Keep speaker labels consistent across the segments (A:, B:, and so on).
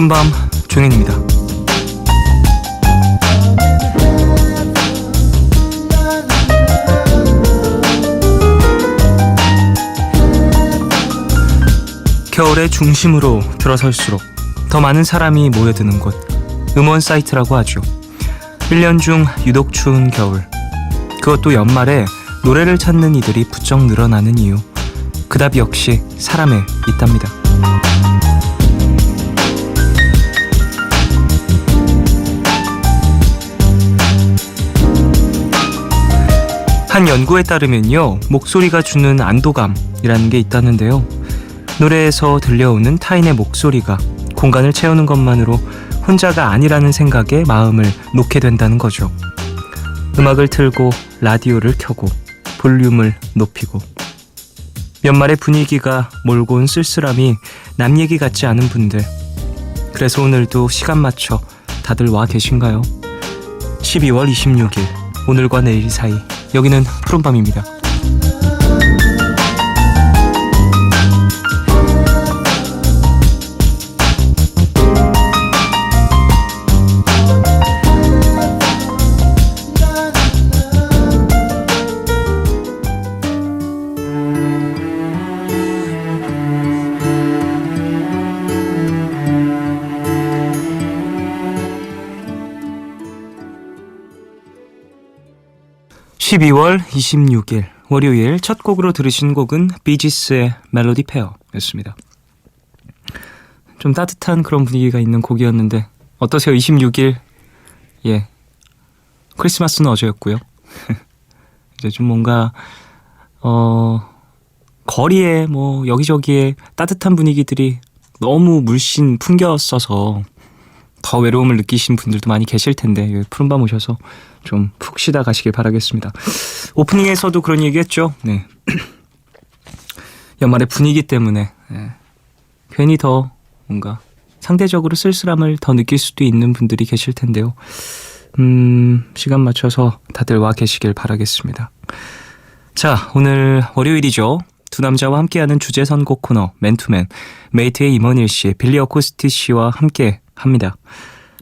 A: 푸른밤 종현입니다. 겨울의 중심으로 들어설수록 더 많은 사람이 모여드는 곳, 음원 사이트라고 하죠. 1년 중 유독 추운 겨울, 그것도 연말에 노래를 찾는 이들이 부쩍 늘어나는 이유, 그 답 역시 사람에 있답니다. 한 연구에 따르면요, 목소리가 주는 안도감이라는 게 있다는데요. 노래에서 들려오는 타인의 목소리가 공간을 채우는 것만으로 혼자가 아니라는 생각에 마음을 놓게 된다는 거죠. 음악을 틀고 라디오를 켜고 볼륨을 높이고, 연말의 분위기가 몰고 온 쓸쓸함이 남 얘기 같지 않은 분들, 그래서 오늘도 시간 맞춰 다들 와 계신가요? 12월 26일, 오늘과 내일 사이, 여기는 푸른밤입니다. 12월 26일 월요일 첫 곡으로 들으신 곡은 비지스의 멜로디 페어였습니다. 좀 따뜻한 그런 분위기가 있는 곡이었는데 어떠세요? 26일, 예, 크리스마스는 어제였고요. 이제 좀 뭔가 거리에 뭐 여기저기에 따뜻한 분위기들이 너무 물씬 풍겼어서 더 외로움을 느끼신 분들도 많이 계실 텐데, 푸른밤 오셔서 좀 푹 쉬다 가시길 바라겠습니다. 오프닝에서도 그런 얘기했죠. 네. 연말의 분위기 때문에 괜히 더 뭔가 상대적으로 쓸쓸함을 더 느낄 수도 있는 분들이 계실 텐데요. 시간 맞춰서 다들 와 계시길 바라겠습니다. 자, 오늘 월요일이죠. 두 남자와 함께하는 주제 선곡 코너 맨투맨, 메이트의 임원일 씨, 빌리 어코스티 씨와 함께 합니다.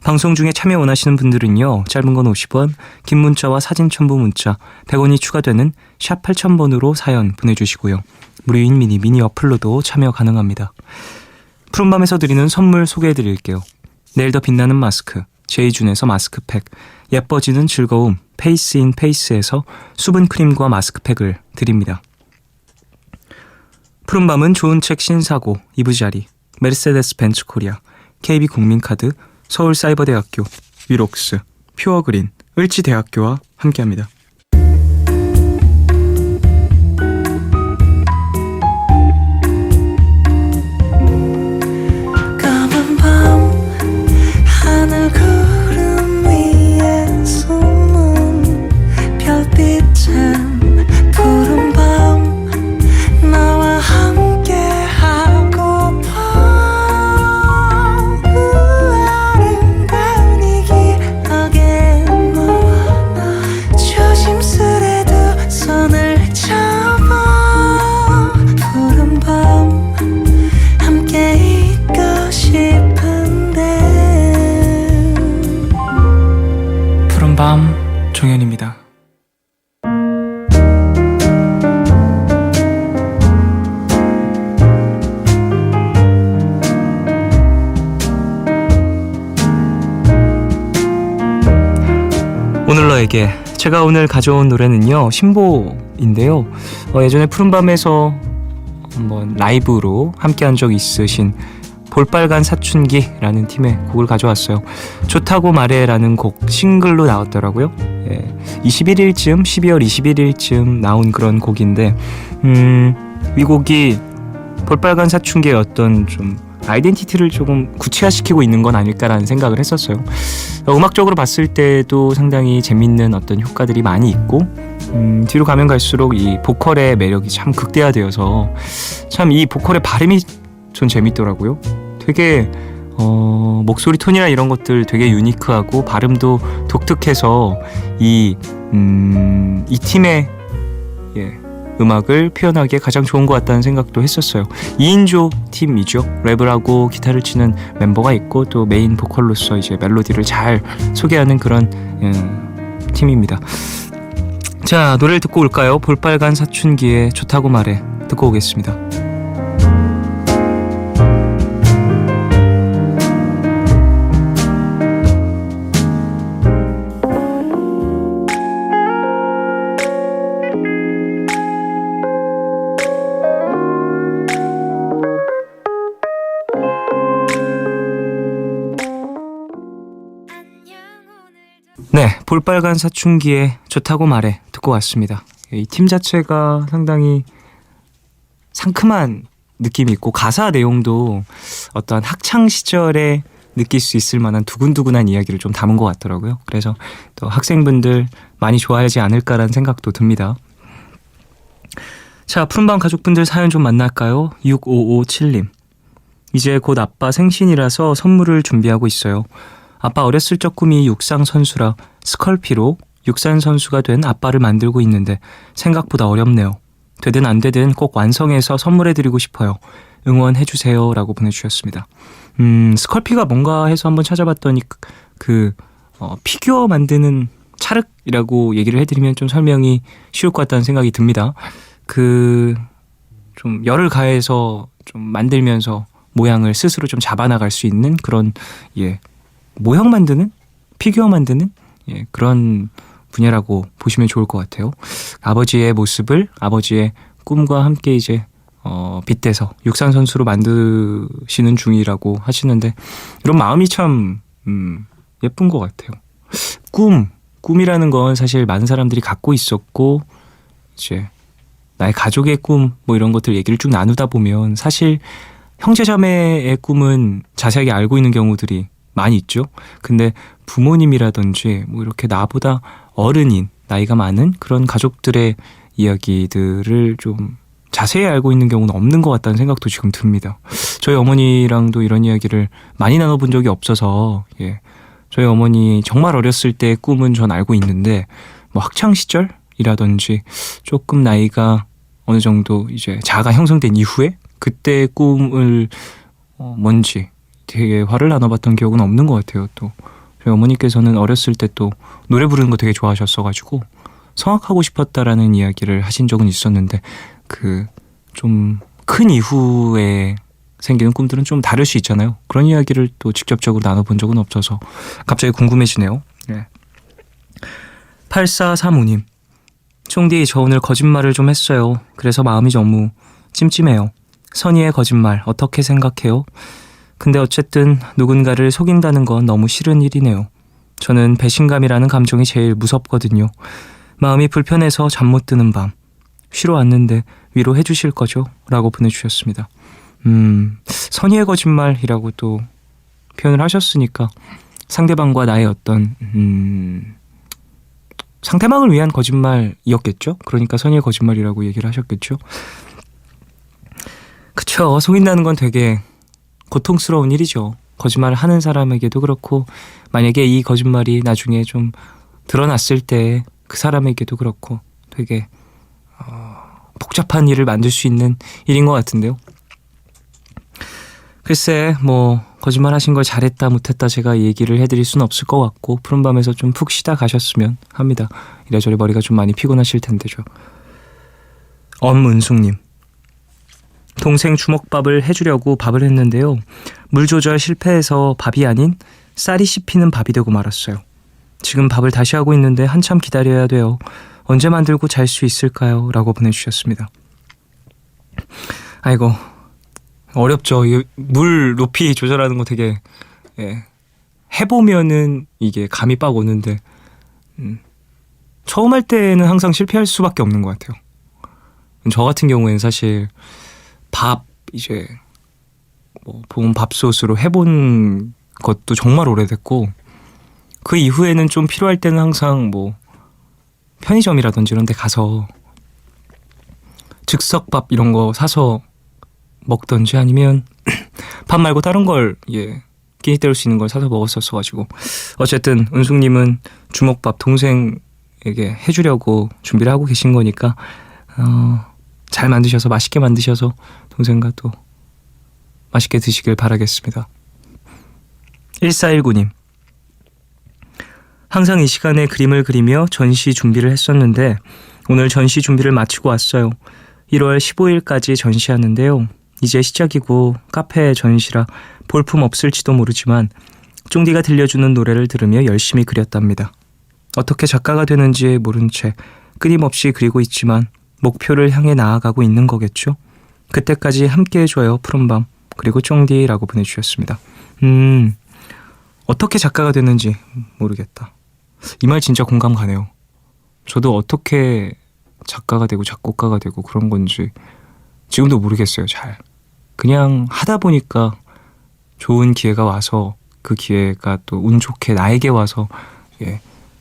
A: 방송 중에 참여 원하시는 분들은요, 짧은 건 50원, 긴 문자와 사진 첨부 문자 100원이 추가되는 샵 8000번으로 사연 보내주시고요. 무료인 미니 어플로도 참여 가능합니다. 푸른밤에서 드리는 선물 소개해드릴게요. 내일 더 빛나는 마스크 제이준에서 마스크팩, 예뻐지는 즐거움 페이스인 페이스에서 수분크림과 마스크팩을 드립니다. 푸른밤은 좋은 책 신사고 이부자리, 메르세데스 벤츠 코리아, KB국민카드, 서울사이버대학교, 위록스, 퓨어그린, 을지대학교와 함께합니다.
B: 까만 밤 하늘 구름 위에 숨은 별빛은 푸른 밤 나와 함께 하고파. 아름다운 이 기억에 너와 나 조심스레도 손을 잡아. 푸른 밤 함께 있고 싶은데.
A: 푸른밤 종현입니다. 오늘 너에게, 제가 오늘 가져온 노래는요, 신보인데요. 예전에 푸른밤에서 한번 라이브로 함께한 적 있으신 볼빨간 사춘기라는 팀의 곡을 가져왔어요. 좋다고 말해라는 곡 싱글로 나왔더라고요. 21일쯤 12월 21일쯤 나온 그런 곡인데, 이 곡이 볼빨간 사춘기의 어떤 좀 아이덴티티를 조금 구체화시키고 있는 건 아닐까라는 생각을 했었어요. 음악적으로 봤을 때도 상당히 재밌는 어떤 효과들이 많이 있고, 뒤로 가면 갈수록 이 보컬의 매력이 참 극대화되어서 참 이 보컬의 발음이 전 재밌더라고요. 되게 목소리 톤이나 이런 것들 되게 유니크하고 발음도 독특해서 이 팀의 음악을 표현하기에 가장 좋은 것 같다는 생각도 했었어요. 2인조 팀이죠. 랩을 하고 기타를 치는 멤버가 있고 또 메인 보컬로서 이제 멜로디를 잘 소개하는 그런 팀입니다. 자, 노래를 듣고 올까요? 볼빨간 사춘기의 좋다고 말해 듣고 오겠습니다. 네, 볼빨간 사춘기에 좋다고 말해 듣고 왔습니다. 이 팀 자체가 상당히 상큼한 느낌이 있고 가사 내용도 어떤 학창 시절에 느낄 수 있을 만한 두근두근한 이야기를 좀 담은 것 같더라고요. 그래서 또 학생분들 많이 좋아하지 않을까라는 생각도 듭니다. 자, 푸른밤 가족분들 사연 좀 만날까요? 6557님. 이제 곧 아빠 생신이라서 선물을 준비하고 있어요. 아빠 어렸을 적 꿈이 육상 선수라 스컬피로 육상 선수가 된 아빠를 만들고 있는데 생각보다 어렵네요. 되든 안 되든 꼭 완성해서 선물해드리고 싶어요. 응원해주세요 라고 보내주셨습니다. 스컬피가 뭔가 해서 한번 찾아봤더니 피규어 만드는 찰흙이라고 얘기를 해드리면 좀 설명이 쉬울 것 같다는 생각이 듭니다. 좀 열을 가해서 좀 만들면서 모양을 스스로 좀 잡아나갈 수 있는 그런 모형 만드는? 피규어 만드는? 그런 분야라고 보시면 좋을 것 같아요. 아버지의 모습을 아버지의 꿈과 함께 이제 빗대서 육상 선수로 만드시는 중이라고 하시는데 이런 마음이 참 예쁜 것 같아요. 꿈이라는 건 사실 많은 사람들이 갖고 있었고 이제 나의 가족의 꿈 뭐 이런 것들 얘기를 쭉 나누다 보면 사실 형제자매의 꿈은 자세하게 알고 있는 경우들이 많이 있죠. 근데 부모님이라든지 뭐 이렇게 나보다 어른인 나이가 많은 그런 가족들의 이야기들을 좀 자세히 알고 있는 경우는 없는 것 같다는 생각도 지금 듭니다. 저희 어머니랑도 이런 이야기를 많이 나눠본 적이 없어서 저희 어머니 정말 어렸을 때의 꿈은 전 알고 있는데 뭐 학창 시절이라든지 조금 나이가 어느 정도 이제 자아가 형성된 이후에 그때의 꿈을 뭔지 되게 화를 나눠봤던 기억은 없는 것 같아요. 또 저희 어머니께서는 어렸을 때 또 노래 부르는 거 되게 좋아하셨어가지고 성악하고 싶었다라는 이야기를 하신 적은 있었는데 좀 큰 이후에 생기는 꿈들은 좀 다를 수 있잖아요. 그런 이야기를 또 직접적으로 나눠본 적은 없어서 갑자기 궁금해지네요. 8435님. 총디, 저 오늘 거짓말을 좀 했어요. 그래서 마음이 너무 찜찜해요. 선의의 거짓말 어떻게 생각해요? 근데 어쨌든 누군가를 속인다는 건 너무 싫은 일이네요. 저는 배신감이라는 감정이 제일 무섭거든요. 마음이 불편해서 잠 못 드는 밤. 쉬러 왔는데 위로해 주실 거죠? 라고 보내주셨습니다. 선의의 거짓말이라고 또 표현을 하셨으니까 상대방과 나의 어떤 상대방을 위한 거짓말이었겠죠? 그러니까 선의의 거짓말이라고 얘기를 하셨겠죠? 그쵸. 속인다는 건 되게 고통스러운 일이죠. 거짓말을 하는 사람에게도 그렇고 만약에 이 거짓말이 나중에 좀 드러났을 때 그 사람에게도 그렇고 되게 복잡한 일을 만들 수 있는 일인 것 같은데요. 글쎄 뭐 거짓말 하신 걸 잘했다 못했다 제가 얘기를 해드릴 수는 없을 것 같고 푸른밤에서 좀 푹 쉬다 가셨으면 합니다. 이래저래 머리가 좀 많이 피곤하실 텐데죠. 엄은숙님. 동생 주먹밥을 해주려고 밥을 했는데요. 물 조절 실패해서 밥이 아닌 쌀이 씹히는 밥이 되고 말았어요. 지금 밥을 다시 하고 있는데 한참 기다려야 돼요. 언제 만들고 잘 수 있을까요? 라고 보내주셨습니다. 아이고 어렵죠. 물 높이 조절하는 거 되게 해보면은 이게 감이 빡 오는데 처음 할 때는 항상 실패할 수밖에 없는 것 같아요. 저 같은 경우에는 사실 밥 이제 뭐 본 밥솥으로 해본 것도 정말 오래됐고 그 이후에는 좀 필요할 때는 항상 뭐 편의점이라든지 이런 데 가서 즉석밥 이런 거 사서 먹던지 아니면 밥 말고 다른 걸 끼니 때울 수 있는 걸 사서 먹었었어가지고 어쨌든 은숙님은 주먹밥 동생에게 해주려고 준비를 하고 계신 거니까 잘 만드셔서 맛있게 만드셔서 동생과 또 맛있게 드시길 바라겠습니다. 1419님, 항상 이 시간에 그림을 그리며 전시 준비를 했었는데 오늘 전시 준비를 마치고 왔어요. 1월 15일까지 전시하는데요. 이제 시작이고 카페 전시라 볼품 없을지도 모르지만 쫑디가 들려주는 노래를 들으며 열심히 그렸답니다. 어떻게 작가가 되는지 모른 채 끊임없이 그리고 있지만 목표를 향해 나아가고 있는 거겠죠? 그때까지 함께 해줘요 푸른밤 그리고 쫑디라고 보내주셨습니다. 어떻게 작가가 되는지 모르겠다. 이 말 진짜 공감 가네요. 저도 어떻게 작가가 되고 작곡가가 되고 그런 건지 지금도 모르겠어요. 잘 그냥 하다 보니까 좋은 기회가 와서 그 기회가 또 운 좋게 나에게 와서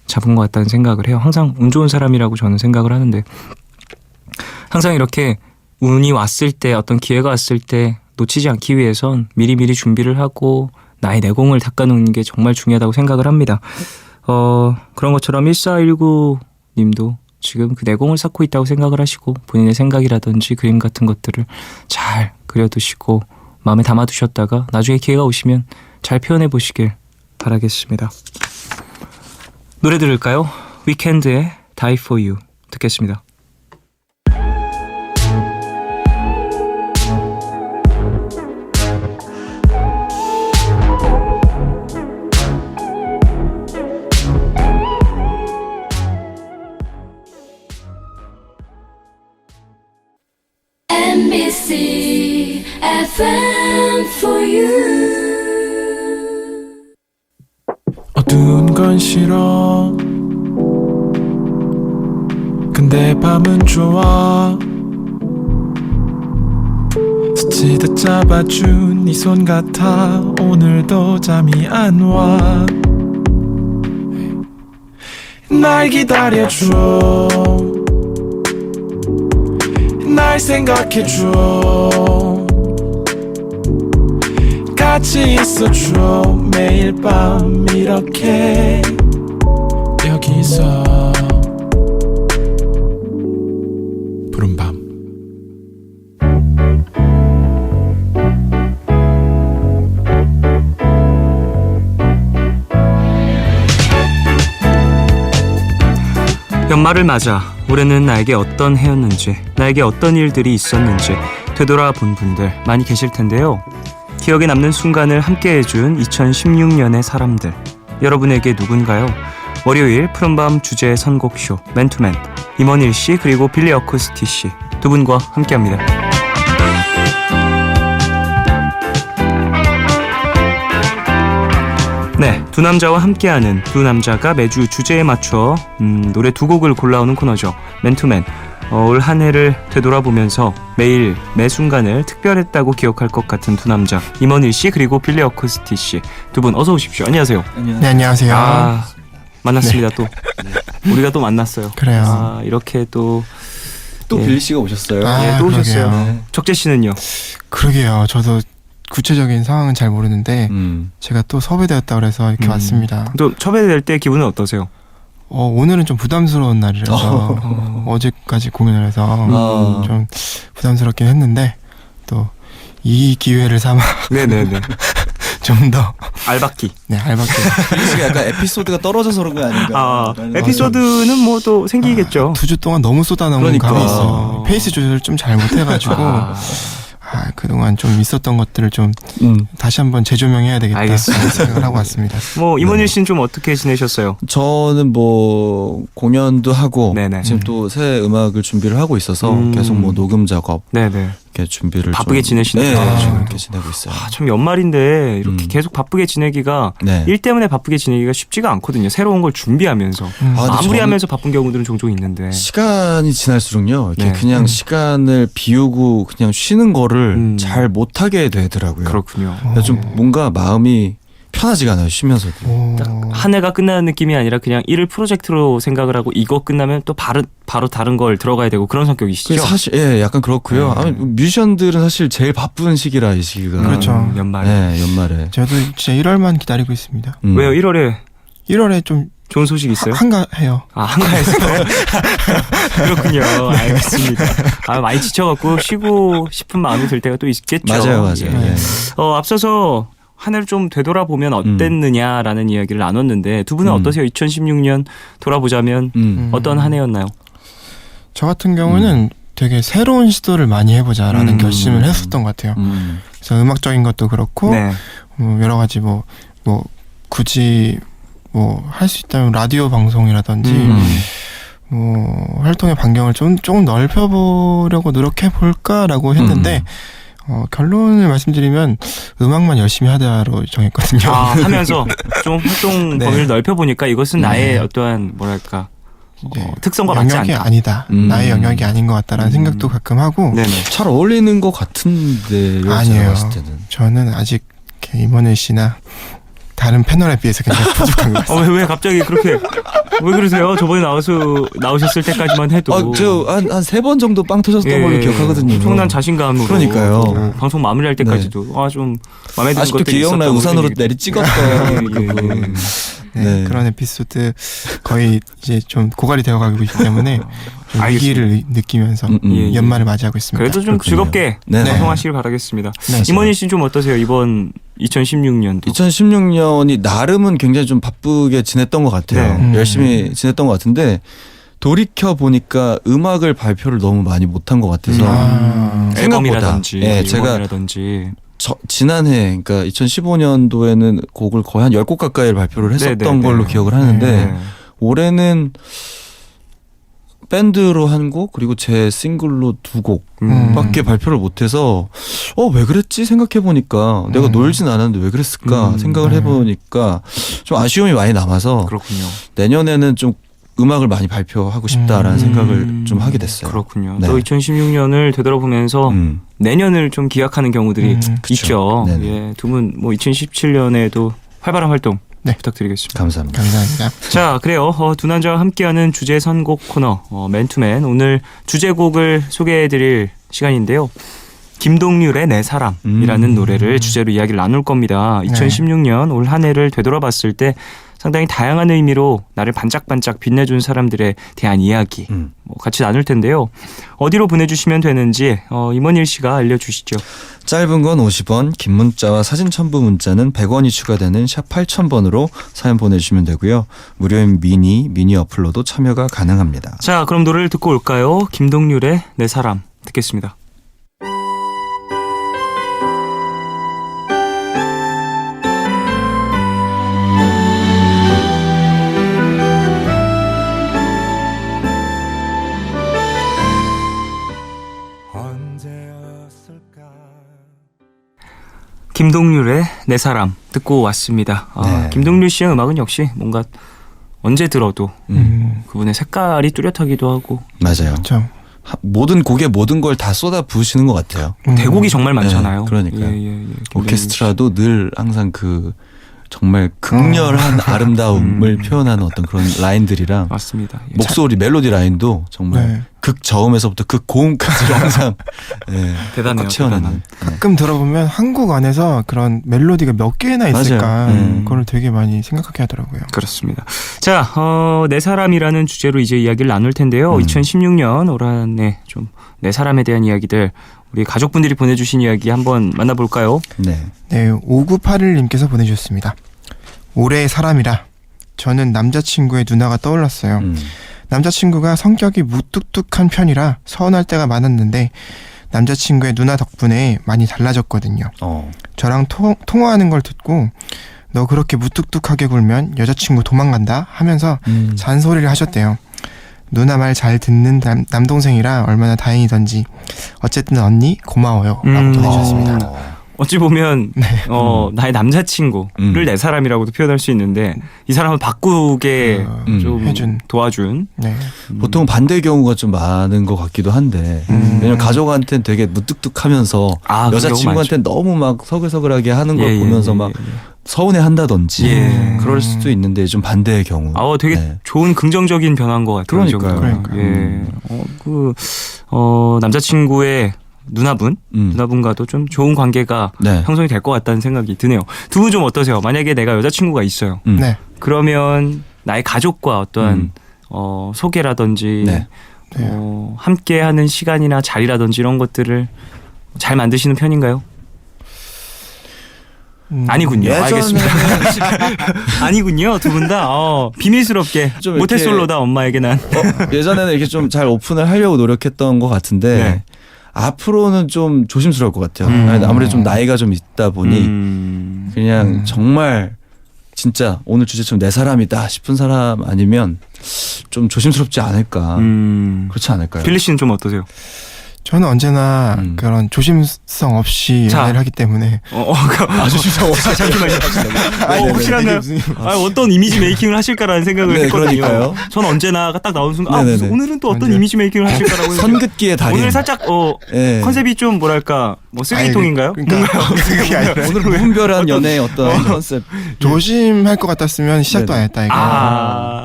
A: 잡은 것 같다는 생각을 해요. 항상 운 좋은 사람이라고 저는 생각을 하는데 항상 이렇게 운이 왔을 때 어떤 기회가 왔을 때 놓치지 않기 위해선 미리미리 준비를 하고 나의 내공을 닦아놓는 게 정말 중요하다고 생각을 합니다. 그런 것처럼 1419님도 지금 그 내공을 쌓고 있다고 생각을 하시고 본인의 생각이라든지 그림 같은 것들을 잘 그려두시고 마음에 담아두셨다가 나중에 기회가 오시면 잘 표현해 보시길 바라겠습니다. 노래 들을까요? 위켄드의 Die For You 듣겠습니다.
C: MBC FM for you.
D: 어두운 건 싫어 근데 밤은 좋아 스치듯 잡아준 네 손 같아 오늘도 잠이 안 와 날 기다려줘 날 생각해줘 같이 있어줘 매일 밤 이렇게 여기서 푸른밤
A: 연말을 맞아 올해는 나에게 어떤 해였는지 나에게 어떤 일들이 있었는지 되돌아본 분들 많이 계실 텐데요. 기억에 남는 순간을 함께 해준 2016년의 사람들 여러분에게 누군가요? 월요일 푸른밤 주제 선곡쇼 맨투맨 임원일 씨 그리고 빌리 어쿠스티 씨 두 분과 함께합니다. 네, 두 남자와 함께하는 두 남자가 매주 주제에 맞춰 노래 두 곡을 골라오는 코너죠. 맨투맨. 올 한 해를 되돌아보면서 매일 매 순간을 특별했다고 기억할 것 같은 두 남자 임원일 씨 그리고 빌리 어쿠스티 씨 두 분 어서 오십시오. 안녕하세요.
E: 네, 안녕하세요.
A: 만났습니다. 또 우리가 또 만났어요.
E: 그래요.
A: 이렇게 또
F: 빌리 씨가 오셨어요.
A: 또 오셨어요.
E: 그러게요.
A: 적재 씨는요?
E: 그러게요. 저도 구체적인 상황은 잘 모르는데 제가 또 섭외되었다 그래서 이렇게 왔습니다.
A: 또 섭외될 때 기분은 어떠세요?
E: 오늘은 좀 부담스러운 날이라서 어제까지 공연을 해서 좀 부담스럽긴 했는데 또 이 기회를 삼아
A: 네네네.
E: 좀 더
A: 알박기.
E: 알박기.
F: 빌리 씨가 약간 에피소드가 떨어져서 그런 거 아닌가?
A: 에피소드는 뭐 또 생기겠죠.
E: 2주 동안 너무 쏟아나온
F: 그러니까.
E: 감이 있어요. 페이스 조절을 좀 잘 못해가지고 그동안 좀 있었던 것들을 좀 다시 한번 재조명해야 되겠다
A: 알겠습니다.
E: 생각을 하고 왔습니다.
A: 뭐 임원일 씨는 좀 어떻게 지내셨어요?
F: 저는 뭐 공연도 하고
A: 네네.
F: 지금 또 새 음악을 준비를 하고 있어서 계속 뭐 녹음 작업
A: 네네.
F: 이렇게 준비를
A: 바쁘게
F: 좀,
A: 지내시네요.
F: 네, 좀 이렇게 지내고 있어요.
A: 참 연말인데 이렇게 계속 바쁘게 지내기가
F: 네.
A: 일 때문에 바쁘게 지내기가 쉽지가 않거든요. 새로운 걸 준비하면서
F: 근데
A: 마무리하면서 바쁜 경우들은 종종 있는데.
F: 시간이 지날수록요 이렇게
A: 네.
F: 그냥 시간을 비우고 그냥 쉬는 거를 잘 못하게 되더라고요.
A: 그렇군요.
F: 그래서 좀 뭔가 마음이 편하지가 않아요. 쉬면서도.
A: 한 해가 끝나는 느낌이 아니라 그냥 일을 프로젝트로 생각을 하고 이거 끝나면 또 바로 다른 걸 들어가야 되고 그런 성격이시죠?
F: 사실 약간 그렇고요. 아니, 뮤지션들은 사실 제일 바쁜 시기라 이 시기가.
E: 그렇죠.
A: 연말에.
F: 네, 연말에.
E: 저도 진짜 1월만 기다리고 있습니다.
A: 왜요? 1월에
E: 1월에 좀
A: 좋은 소식 있어요?
E: 한가해요.
A: 아, 한가해서요? 그렇군요. 알겠습니다. 아, 많이 지쳐갖고 쉬고 싶은 마음이 들 때가 또 있겠죠.
F: 맞아요.
A: 예.
E: 네.
A: 앞서서 한 해를 좀 되돌아보면 어땠느냐라는 이야기를 나눴는데 두 분은 어떠세요? 2016년 돌아보자면 어떤 한 해였나요?
E: 저 같은 경우는 되게 새로운 시도를 많이 해보자라는 결심을 했었던 것 같아요. 그래서 음악적인 것도 그렇고
A: 네.
E: 여러 가지 뭐 굳이 할 수 있다면 라디오 방송이라든지 활동의 반경을 조금 넓혀보려고 노력해볼까라고 했는데 결론을 말씀드리면 음악만 열심히 하자로 정했거든요.
A: 아, 하면서 좀 활동
E: 네.
A: 범위를 넓혀보니까 이것은 나의
E: 네.
A: 어떠한 뭐랄까
E: 이제
A: 특성과 맞지
E: 영역이
A: 않다.
E: 아니다. 나의 영역이 아닌 것 같다라는 생각도 가끔 하고
A: 네네.
F: 잘 어울리는 것 같은데요.
E: 아니에요.
F: 제가 봤을 때는.
E: 저는 아직 이렇게 임원일 씨나 다른 패널에 비해서 굉장히 부족한 것 같아요.
A: 왜 갑자기 그렇게 왜 그러세요? 저번에 나오셨을 때까지만 해도
F: 저한 3번 정도 빵 터졌던 걸로 기억하거든요.
A: 엄청난 자신감으로
F: 그러니까요.
A: 또 방송 마무리할 때까지도 좀 마음에 드는
F: 아직도
A: 것들이
F: 기억나요.
A: 있었다고
F: 우산으로
A: 생각이
F: 내리 찍었던 그 부분.
E: 네, 그런 에피소드 거의 이제 좀 고갈이 되어가고 있기 때문에 좀 위기를 느끼면서
A: 예.
E: 연말을 맞이하고 있습니다.
A: 그래도 좀
F: 그렇군요.
A: 즐겁게
F: 네.
A: 방송하시길 바라겠습니다.
E: 네.
A: 임원희 씨는 좀 어떠세요? 이번 2016년도
F: 2016년이 나름은 굉장히 좀 바쁘게 지냈던 것 같아요.
A: 네.
F: 열심히 지냈던 것 같은데 돌이켜 보니까 음악을 발표를 너무 많이 못한 것 같아서 생각보다.
A: 앨범이라든지
F: 예, 제가
A: 앨범이라든지
F: 지난해 그러니까 2015년도에는 곡을 거의 한 10곡 가까이를 발표를 했었던
A: 네네네.
F: 걸로 기억을 하는데
A: 네.
F: 올해는 밴드로 한 곡 그리고 제 싱글로 2곡 밖에 발표를 못해서 왜 그랬지 생각해 보니까 내가 놀진 않았는데 왜 그랬을까 생각을 해보니까 좀 아쉬움이 많이 남아서
A: 그렇군요.
F: 내년에는 좀 음악을 많이 발표하고 싶다라는 생각을 좀 하게 됐어요.
A: 그렇군요.
F: 네.
A: 또 2016년을 되돌아보면서 내년을 좀 기약하는 경우들이
F: 그쵸.
A: 있죠.
F: 네네.
A: 예, 두 분 2017년에도 활발한 활동
E: 네.
A: 부탁드리겠습니다.
F: 감사합니다.
E: 감사합니다.
A: 자, 그래요. 두 남자와 함께하는 주제 선곡 코너 맨투맨 오늘 주제곡을 소개해드릴 시간인데요. 김동률의 내 사람이라는 노래를 주제로 이야기를 나눌 겁니다. 2016년 올 한 해를 되돌아봤을 때 상당히 다양한 의미로 나를 반짝반짝 빛내준 사람들에 대한 이야기 같이 나눌 텐데요. 어디로 보내주시면 되는지 임원일 씨가 알려주시죠.
F: 짧은 건 50원, 긴 문자와 사진 첨부 문자는 100원이 추가되는 샵 8000번으로 사연 보내주시면 되고요. 무료인 미니 어플로도 참여가 가능합니다.
A: 자, 그럼 노래를 듣고 올까요? 김동률의 내 사람 듣겠습니다. 김동률의 내 사람 듣고 왔습니다.
F: 네.
A: 김동률 씨의 음악은 역시 뭔가 언제 들어도 그분의 색깔이 뚜렷하기도 하고
F: 맞아요.
E: 그렇죠.
F: 모든 곡에 모든 걸 다 쏟아 부으시는 것 같아요.
A: 대곡이 정말 많잖아요.
F: 그러니까요.
A: 예.
F: 오케스트라도 늘 항상 그 정말 극렬한 아름다움을 표현하는 어떤 그런 라인들이랑
A: 맞습니다. 예.
F: 목소리 멜로디 라인도 정말
E: 네.
F: 극저음에서부터 극고음까지 항상
A: 대단해요.
F: 꽉 채워내는.
A: 대단한.
E: 가끔 들어보면 한국 안에서 그런 멜로디가 몇 개나 있을까
F: 맞아요.
E: 그걸 되게 많이 생각하게 하더라고요.
A: 그렇습니다. 자, 내 사람이라는 주제로 이제 이야기를 나눌 텐데요. 2016년 올 한 해 좀 내 사람에 대한 이야기들 우리 가족분들이 보내주신 이야기 한번 만나볼까요?
F: 네.
E: 네, 5981님께서 보내주셨습니다. 올해의 사람이라 저는 남자친구의 누나가 떠올랐어요. 남자친구가 성격이 무뚝뚝한 편이라 서운할 때가 많았는데 남자친구의 누나 덕분에 많이 달라졌거든요. 저랑 통화하는 걸 듣고 너 그렇게 무뚝뚝하게 굴면 여자친구 도망간다 하면서 잔소리를 하셨대요. 누나 말 잘 듣는 남동생이라 얼마나 다행이던지 어쨌든 언니 고마워요 라고 보내주셨습니다.
A: 어찌 보면 나의 남자친구를 내 사람이라고도 표현할 수 있는데 이 사람을 바꾸게 좀
E: 해준.
A: 도와준.
E: 네.
F: 보통 반대 경우가 좀 많은 것 같기도 한데 왜냐면 가족한테는 되게 무뚝뚝하면서
A: 그런
F: 여자친구한테는 너무 막 서글서글하게 하는 걸 보면서 막
A: 예.
F: 서운해한다든지 그럴 수도 있는데 좀 반대의 경우.
A: 되게
F: 네.
A: 좋은 긍정적인 변화인 것 같아요. 이
F: 그러니까요.
A: 정도면. 예. 남자친구의 누나분과도 좀 좋은 관계가
F: 네.
A: 형성이 될 것 같다는 생각이 드네요. 두 분 좀 어떠세요? 만약에 내가 여자친구가 있어요.
E: 네.
A: 그러면 나의 가족과 어떠한 소개라든지
F: 네.
A: 함께하는 시간이나 자리라든지 이런 것들을 잘 만드시는 편인가요? 아니군요.
E: 예전에는-
A: 알겠습니다. 아니군요. 두 분 다 비밀스럽게
F: 좀
A: 모태
F: 이렇게-
A: 솔로다 엄마에게 난.
F: 예전에는 이렇게 좀 잘 오픈을 하려고 노력했던 것 같은데
A: 네.
F: 앞으로는 좀 조심스러울 것 같아요.
A: 음.
F: 아무래도 좀 나이가 좀 있다 보니 그냥 정말 진짜 오늘 주제처럼 내 사람이다 싶은 사람 아니면 좀 조심스럽지 않을까. 그렇지 않을까요?
A: 빌리 씨는 좀 어떠세요?
E: 저는 언제나 그런 조심성 없이
A: 자.
E: 연애를 하기 때문에
A: 조심스러워. 잠시만요. 혹시나 어떤 이미지 메이킹을 하실까라는 생각을
F: 네,
A: 했거든요.
F: 그러니까요.
A: 전 언제나 딱 나오는 순간
F: 네네네.
A: 오늘은 또 어떤
E: 언제?
A: 이미지 메이킹을 하실까라고
F: 선긋기의 달인.
A: 오늘 살짝
F: 예.
A: 컨셉이 좀 뭐랄까 쓰레기통인가요?
E: 그러니까 그게 아니라
F: 오늘 무분별한 연애의 어떤 컨셉.
E: 조심할 것 같았으면 시작도 안 했다 이거.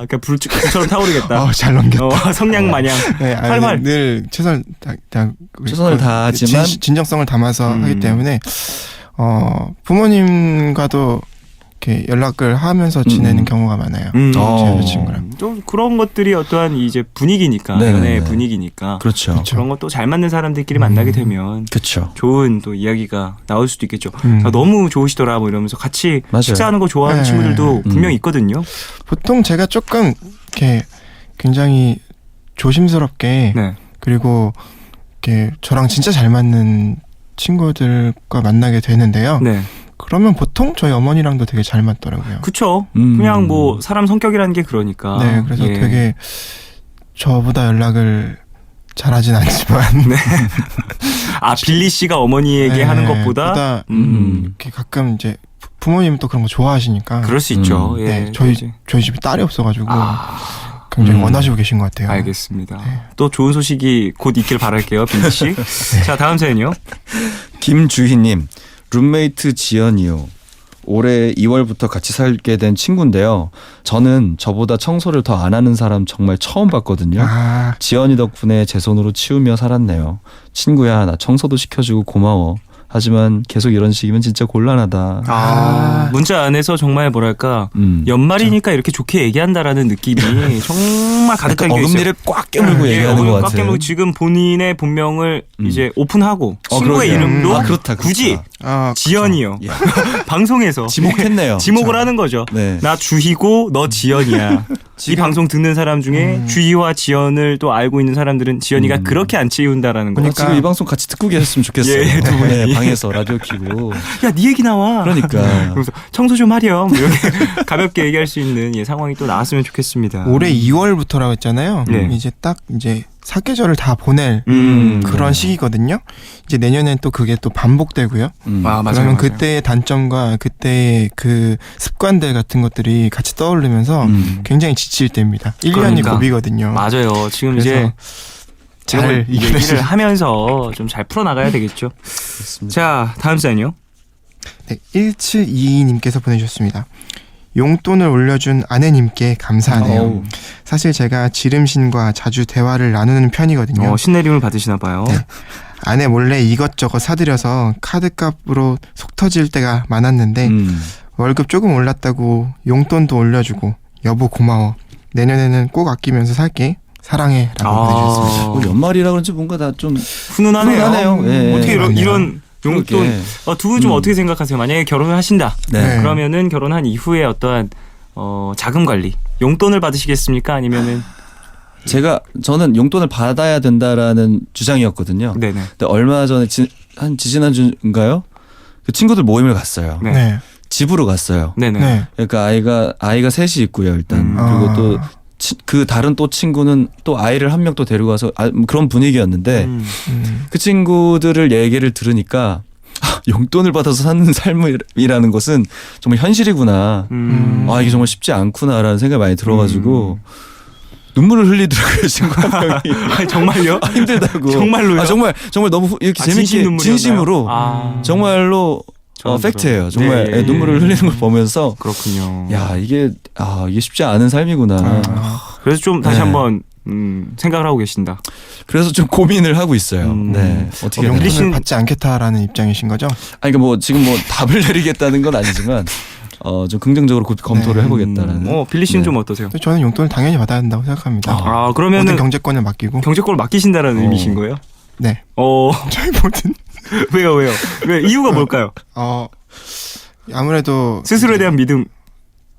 A: 그러니까 불처럼 타오르겠다.
E: 잘 넘겼다.
A: 성냥 마냥
E: 네, 아니,
A: 활활.
E: 늘
F: 최선을 다하지만
E: 진정성을 담아서 하기 때문에 부모님과도 이렇게 연락을 하면서 지내는 경우가 많아요. 제 여자친구랑.
A: 좀 그런 것들이 어떠한 이제 분위기니까
F: 네네네.
A: 연애의 분위기니까
F: 그렇죠.
A: 그런 것도 잘 맞는 사람들끼리 만나게 되면
F: 그렇죠.
A: 좋은 또 이야기가 나올 수도 있겠죠.
E: 음.
A: 너무 좋으시더라 뭐 이러면서 같이
F: 맞아요.
A: 식사하는 거 좋아하는
E: 네.
A: 친구들도 분명 있거든요.
E: 보통 제가 조금 이렇게 굉장히 조심스럽게
A: 네.
E: 그리고 이렇게 저랑 진짜 잘 맞는 친구들과 만나게 되는데요.
A: 네.
E: 그러면 보통 저희 어머니랑도 되게 잘 맞더라고요.
A: 그쵸. 그냥 뭐 사람 성격이라는 게 그러니까.
E: 네, 그래서
A: 예.
E: 되게 저보다 연락을 잘하진 않지만
A: 빌리 씨가 어머니에게
E: 네,
A: 하는 것보다
E: 이렇게 가끔 이제 부모님은 또 그런 거 좋아하시니까
A: 그럴 수 있죠. 예.
E: 네, 저희 집에 딸이 없어가지고
A: 아,
E: 굉장히 원하시고 계신 것 같아요.
A: 알겠습니다. 또 좋은 소식이 곧 있길 바랄게요, 빌리 씨. 자, 다음 사연이요.
F: 김주희님, 룸메이트 지연이요. 올해 2월부터 같이 살게 된 친구인데요. 저는 저보다 청소를 더 안 하는 사람 정말 처음 봤거든요.
E: 아,
F: 지연이 덕분에 제 손으로 치우며 살았네요. 친구야, 나 청소도 시켜주고 고마워. 하지만 계속 이런 식이면 진짜 곤란하다.
A: 문자 안에서 정말 뭐랄까 연말이니까 이렇게 좋게 얘기한다라는 느낌이 정말 가득 담겨 있어요.
F: 어금니를 꽉 깨물고 얘기하는
A: 어금니를
F: 것
A: 꽉
F: 같아요.
A: 깨물고 지금 본인의 본명을 이제 오픈하고 친구의
F: 그러게요.
A: 이름도
F: 그렇다.
A: 굳이
E: 아,
A: 지연이요.
F: 예.
A: 방송에서
F: 지목했네요.
A: 지목을 하는 거죠.
F: 네.
A: 나 주희고 너 지연이야. 이 방송 듣는 사람 중에 주희와 지연을 또 알고 있는 사람들은 지연이가 그렇게 안 치운다라는 거죠.
F: 지금 이 방송 같이 듣고 계셨으면 좋겠어요.
A: 예, 두 분이.
F: 네, 방에서 라디오 켜고.
A: 야, 네 얘기 나와.
F: 그러니까.
A: 그래서 청소 좀 하렴. 뭐 이렇게 가볍게 얘기할 수 있는 상황이 또 나왔으면 좋겠습니다.
E: 올해 2월부터라고 했잖아요.
A: 네.
E: 이제 딱 이제 사계절을 다 보낼 그런 시기거든요. 이제 내년엔 또 그게 또 반복되고요.
A: 맞아요.
E: 그러면 그때의 단점과 그때의 그 습관들 같은 것들이 같이 떠오르면서 굉장히 지칠 때입니다. 1년이
A: 그러니까.
E: 고비거든요.
A: 맞아요. 지금
E: 그래서
A: 이제
E: 잘
A: 얘기를
E: 이겨내시-
A: 하면서 좀 잘 풀어나가야 되겠죠. 자, 다음 사연이요.
E: 네, 1722님께서 보내주셨습니다. 용돈을 올려준 아내님께 감사하네요.
F: 어우.
E: 사실 제가 지름신과 자주 대화를 나누는 편이거든요.
A: 신내림을 받으시나 봐요.
E: 네. 아내 몰래 이것저것 사드려서 카드값으로 속 터질 때가 많았는데 월급 조금 올랐다고 용돈도 올려주고 여보 고마워. 내년에는 꼭 아끼면서 살게. 사랑해. 라고 보내주셨습니다.
F: 뭐 연말이라 그런지 뭔가 다 좀
A: 훈훈하네요.
F: 훈훈하네요. 예.
A: 어떻게 이런 용돈
F: 그러게.
A: 두 분 좀 어떻게 생각하세요? 만약에 결혼을 하신다.
F: 네.
A: 그러면은 결혼한 이후에 어떠한 자금 관리, 용돈을 받으시겠습니까? 아니면은
F: 저는 용돈을 받아야 된다라는 주장이었거든요.
A: 네네.
F: 근데 얼마 전에 한 지지난주인가요? 그 친구들 모임을 갔어요.
A: 네.
E: 네.
F: 집으로 갔어요.
A: 네네.
E: 네.
F: 그러니까 아이가 셋이 있고요. 일단 그리고
E: 아.
F: 또 그 다른 또 친구는 또 아이를 한 명 또 데리고 가서 그런 분위기였는데 그 친구들을 얘기를 들으니까 용돈을 받아서 사는 삶이라는 것은 정말 현실이구나. 이게 정말 쉽지 않구나라는 생각이 많이 들어가지고 눈물을 흘리더라고요. 친구 한 명이.
A: 아니, 정말요?
F: 힘들다고.
A: 정말로요?
F: 정말 너무 이렇게
A: 진심
F: 재밌게
A: 눈물이었나요?
F: 진심으로 정말로
A: 저는
F: 팩트예요.
A: 그럼.
F: 정말
A: 네.
F: 눈물을 흘리는 걸 보면서
A: 그렇군요.
F: 야 이게 쉽지 않은 삶이구나.
A: 그래서 좀 다시
F: 네.
A: 한번 생각을 하고 계신다.
F: 그래서 좀 고민을 하고 있어요. 네. 어떻게 해야 되나.
E: 용돈을 받지 않겠다라는 입장이신 거죠?
F: 아니 그러니까 뭐 지금 뭐 답을 내리겠다는 건 아니지만 좀 긍정적으로 검토를 해보겠다라는.
A: 빌리 씨는
F: 네.
A: 좀 어떠세요?
E: 저는 용돈을 당연히 받아야 한다고 생각합니다.
A: 아 그러면은
E: 모든 경제권을 맡기고.
A: 경제권을 맡기신다라는 의미신 거예요?
E: 네. 저희 모든.
A: 왜요? 왜 이유가 뭘까요?
E: 아무래도
A: 스스로에 대한 믿음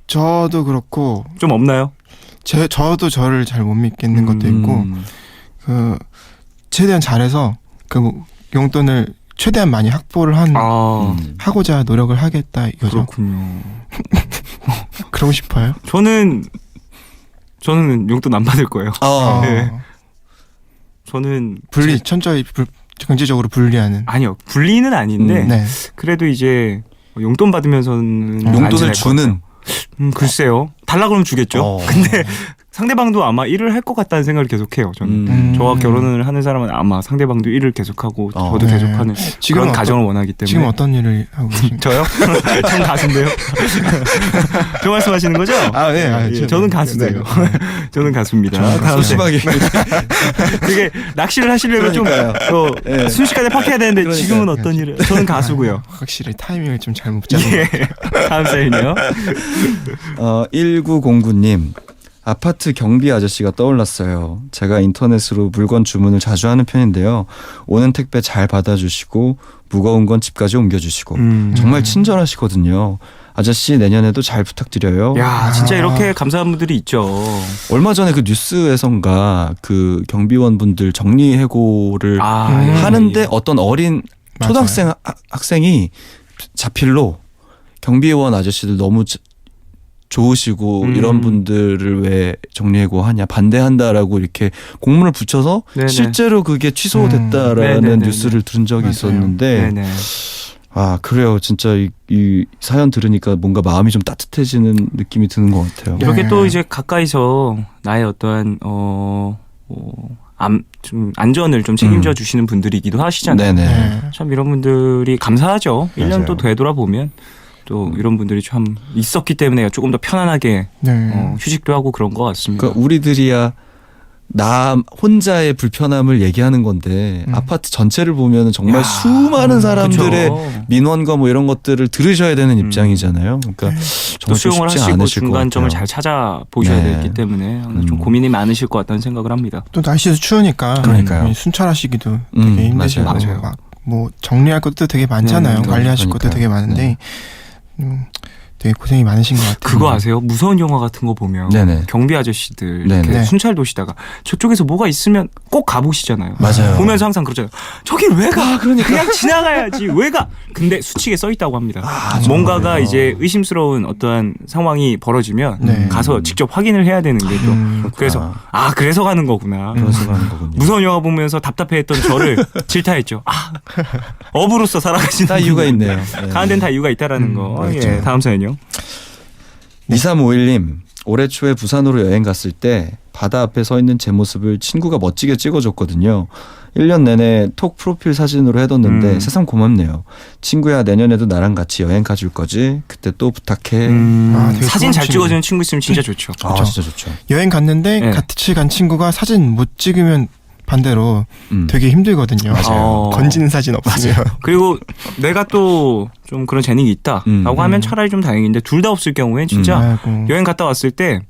E: 저도 그렇고
A: 좀 없나요?
E: 저도 저를 잘 못 믿겠는 것도 있고 최대한 잘해서 그 용돈을 최대한 많이 확보를 하고자 노력을 하겠다 이거죠.
A: 그렇군요.
E: 그러고 싶어요.
A: 저는 용돈 안 받을 거예요. 네. 저는
E: 천저히 경제적으로 불리하는.
A: 아니요 분리는 아닌데
E: 네.
A: 그래도 이제 용돈 받으면서는 안
F: 용돈을
A: 지낼 것
F: 주는.
A: 같아요. 글쎄요. 달라 그러면 주겠죠. 근데 상대방도 아마 일을 할 것 같다는 생각을 계속해요. 저는 저와 결혼을 하는 사람은 아마 상대방도 일을 계속하고 저도
E: 네.
A: 계속하는 그런 가정을 원하기 때문에.
E: 지금 어떤 일을 하고 계십니까?
A: 저요? 전 가수인데요. 저 말씀하시는 거죠?
E: 네.
A: 저는 가수예요. 저는 가수입니다.
F: 소심하게.
A: 되게 낚시를 하시려면 좀
F: 네.
A: 순식간에 파악해야 되는데
F: 그러니까요.
A: 지금은 어떤 일을? 저는 가수고요.
E: 확실히 타이밍을 좀 잘못 잡은
A: 예. 다음 사연이요.
F: 1909님. 아파트 경비 아저씨가 떠올랐어요. 제가 인터넷으로 물건 주문을 자주 하는 편인데요. 오는 택배 잘 받아주시고 무거운 건 집까지 옮겨주시고 정말 친절하시거든요. 아저씨 내년에도 잘 부탁드려요.
A: 야 진짜 이렇게 감사한 분들이 있죠.
F: 얼마 전에 그 뉴스에선가 그 경비원분들 정리해고를 하는데 어떤 어린 초등학생 학생이 자필로 경비원 아저씨들 너무 좋으시고 이런 분들을 왜 정리해고 하냐 반대한다라고 이렇게 공문을 붙여서
A: 네네.
F: 실제로 그게 취소됐다라는
A: 네네네네.
F: 뉴스를 들은 적이
E: 맞아요.
F: 있었는데
A: 네네.
F: 그래요. 진짜 이 사연 들으니까 뭔가 마음이 좀 따뜻해지는 느낌이 드는 것 같아요.
A: 이렇게 또 이제 가까이서 나의 어떠한 좀 안전을 좀 책임져 주시는 분들이기도 하시잖아요.
F: 네네.
A: 참 이런 분들이 감사하죠. 1년
F: 맞아요.
A: 또 되돌아보면 또 이런 분들이 참 있었기 때문에 조금 더 편안하게 휴식도 하고 그런 것 같습니다.
F: 그러니까 우리들이야 나 혼자의 불편함을 얘기하는 건데 아파트 전체를 보면 정말 수많은 사람들의
A: 그쵸.
F: 민원과 뭐 이런 것들을 들으셔야 되는 입장이잖아요. 그러니까
A: 또
F: 정말 좀
A: 수용을
F: 쉽지
A: 하시고
F: 않으실 것
A: 중간점을
F: 같아요.
A: 잘 찾아보셔야
F: 네.
A: 되기 때문에 좀 고민이 많으실 것 같다는 생각을 합니다.
E: 또 날씨도 추우니까
F: 그러니까요.
E: 순찰하시기도 되게 힘드시고
F: 맞아요.
E: 막 뭐 정리할 것도 되게 많잖아요.
A: 네,
E: 관리하실 것도
F: 그러니까요.
E: 되게 많은데 되게 고생이 많으신 것 같아요.
A: 그거 아세요? 무서운 영화 같은 거 보면
F: 네네.
A: 경비 아저씨들
F: 네네.
A: 이렇게
E: 네.
A: 순찰 도시다가 저쪽에서 뭐가 있으면 꼭 가보시잖아요.
F: 맞아요.
A: 보면서 항상 그러잖아요. 저길 왜 가? 그냥 지나가야지. 왜 가? 근데 수칙에 써 있다고 합니다. 뭔가가 이제 의심스러운 어떠한 상황이 벌어지면
E: 네.
A: 가서 직접 확인을 해야 되는 게 또 그래서 그래서 가는 거구나.
F: 그래서 가는 거군요.
A: 무서운 영화 보면서 답답해했던 저를 질타했죠. 업으로서 살아가시는
F: 다 이유가
A: 분들.
F: 있네요. 네.
A: 가는 데는 다 이유가 있다라는 거.
E: 그렇죠.
A: 예, 다음 사연요.
F: 2351님 올해 초에 부산으로 여행 갔을 때 바다 앞에 서 있는 제 모습을 친구가 멋지게 찍어줬거든요. 1년 내내 톡 프로필 사진으로 해뒀는데 새삼 고맙네요. 친구야 내년에도 나랑 같이 여행 가줄 거지? 그때 또 부탁해.
E: 되게
A: 사진 잘
E: 좋은
A: 찍어주는 친구 있으면 진짜 좋죠.
F: 진짜 좋죠.
E: 여행 갔는데
A: 네.
E: 같이 간 친구가 사진 못 찍으면 반대로 되게 힘들거든요.
A: 맞아요.
E: 건지는 사진 없으면.
A: 그리고 내가 또 좀 그런 재능이 있다라고 하면 차라리 좀 다행인데 둘 다 없을 경우엔 진짜
E: 아이고.
A: 여행 갔다 왔을 때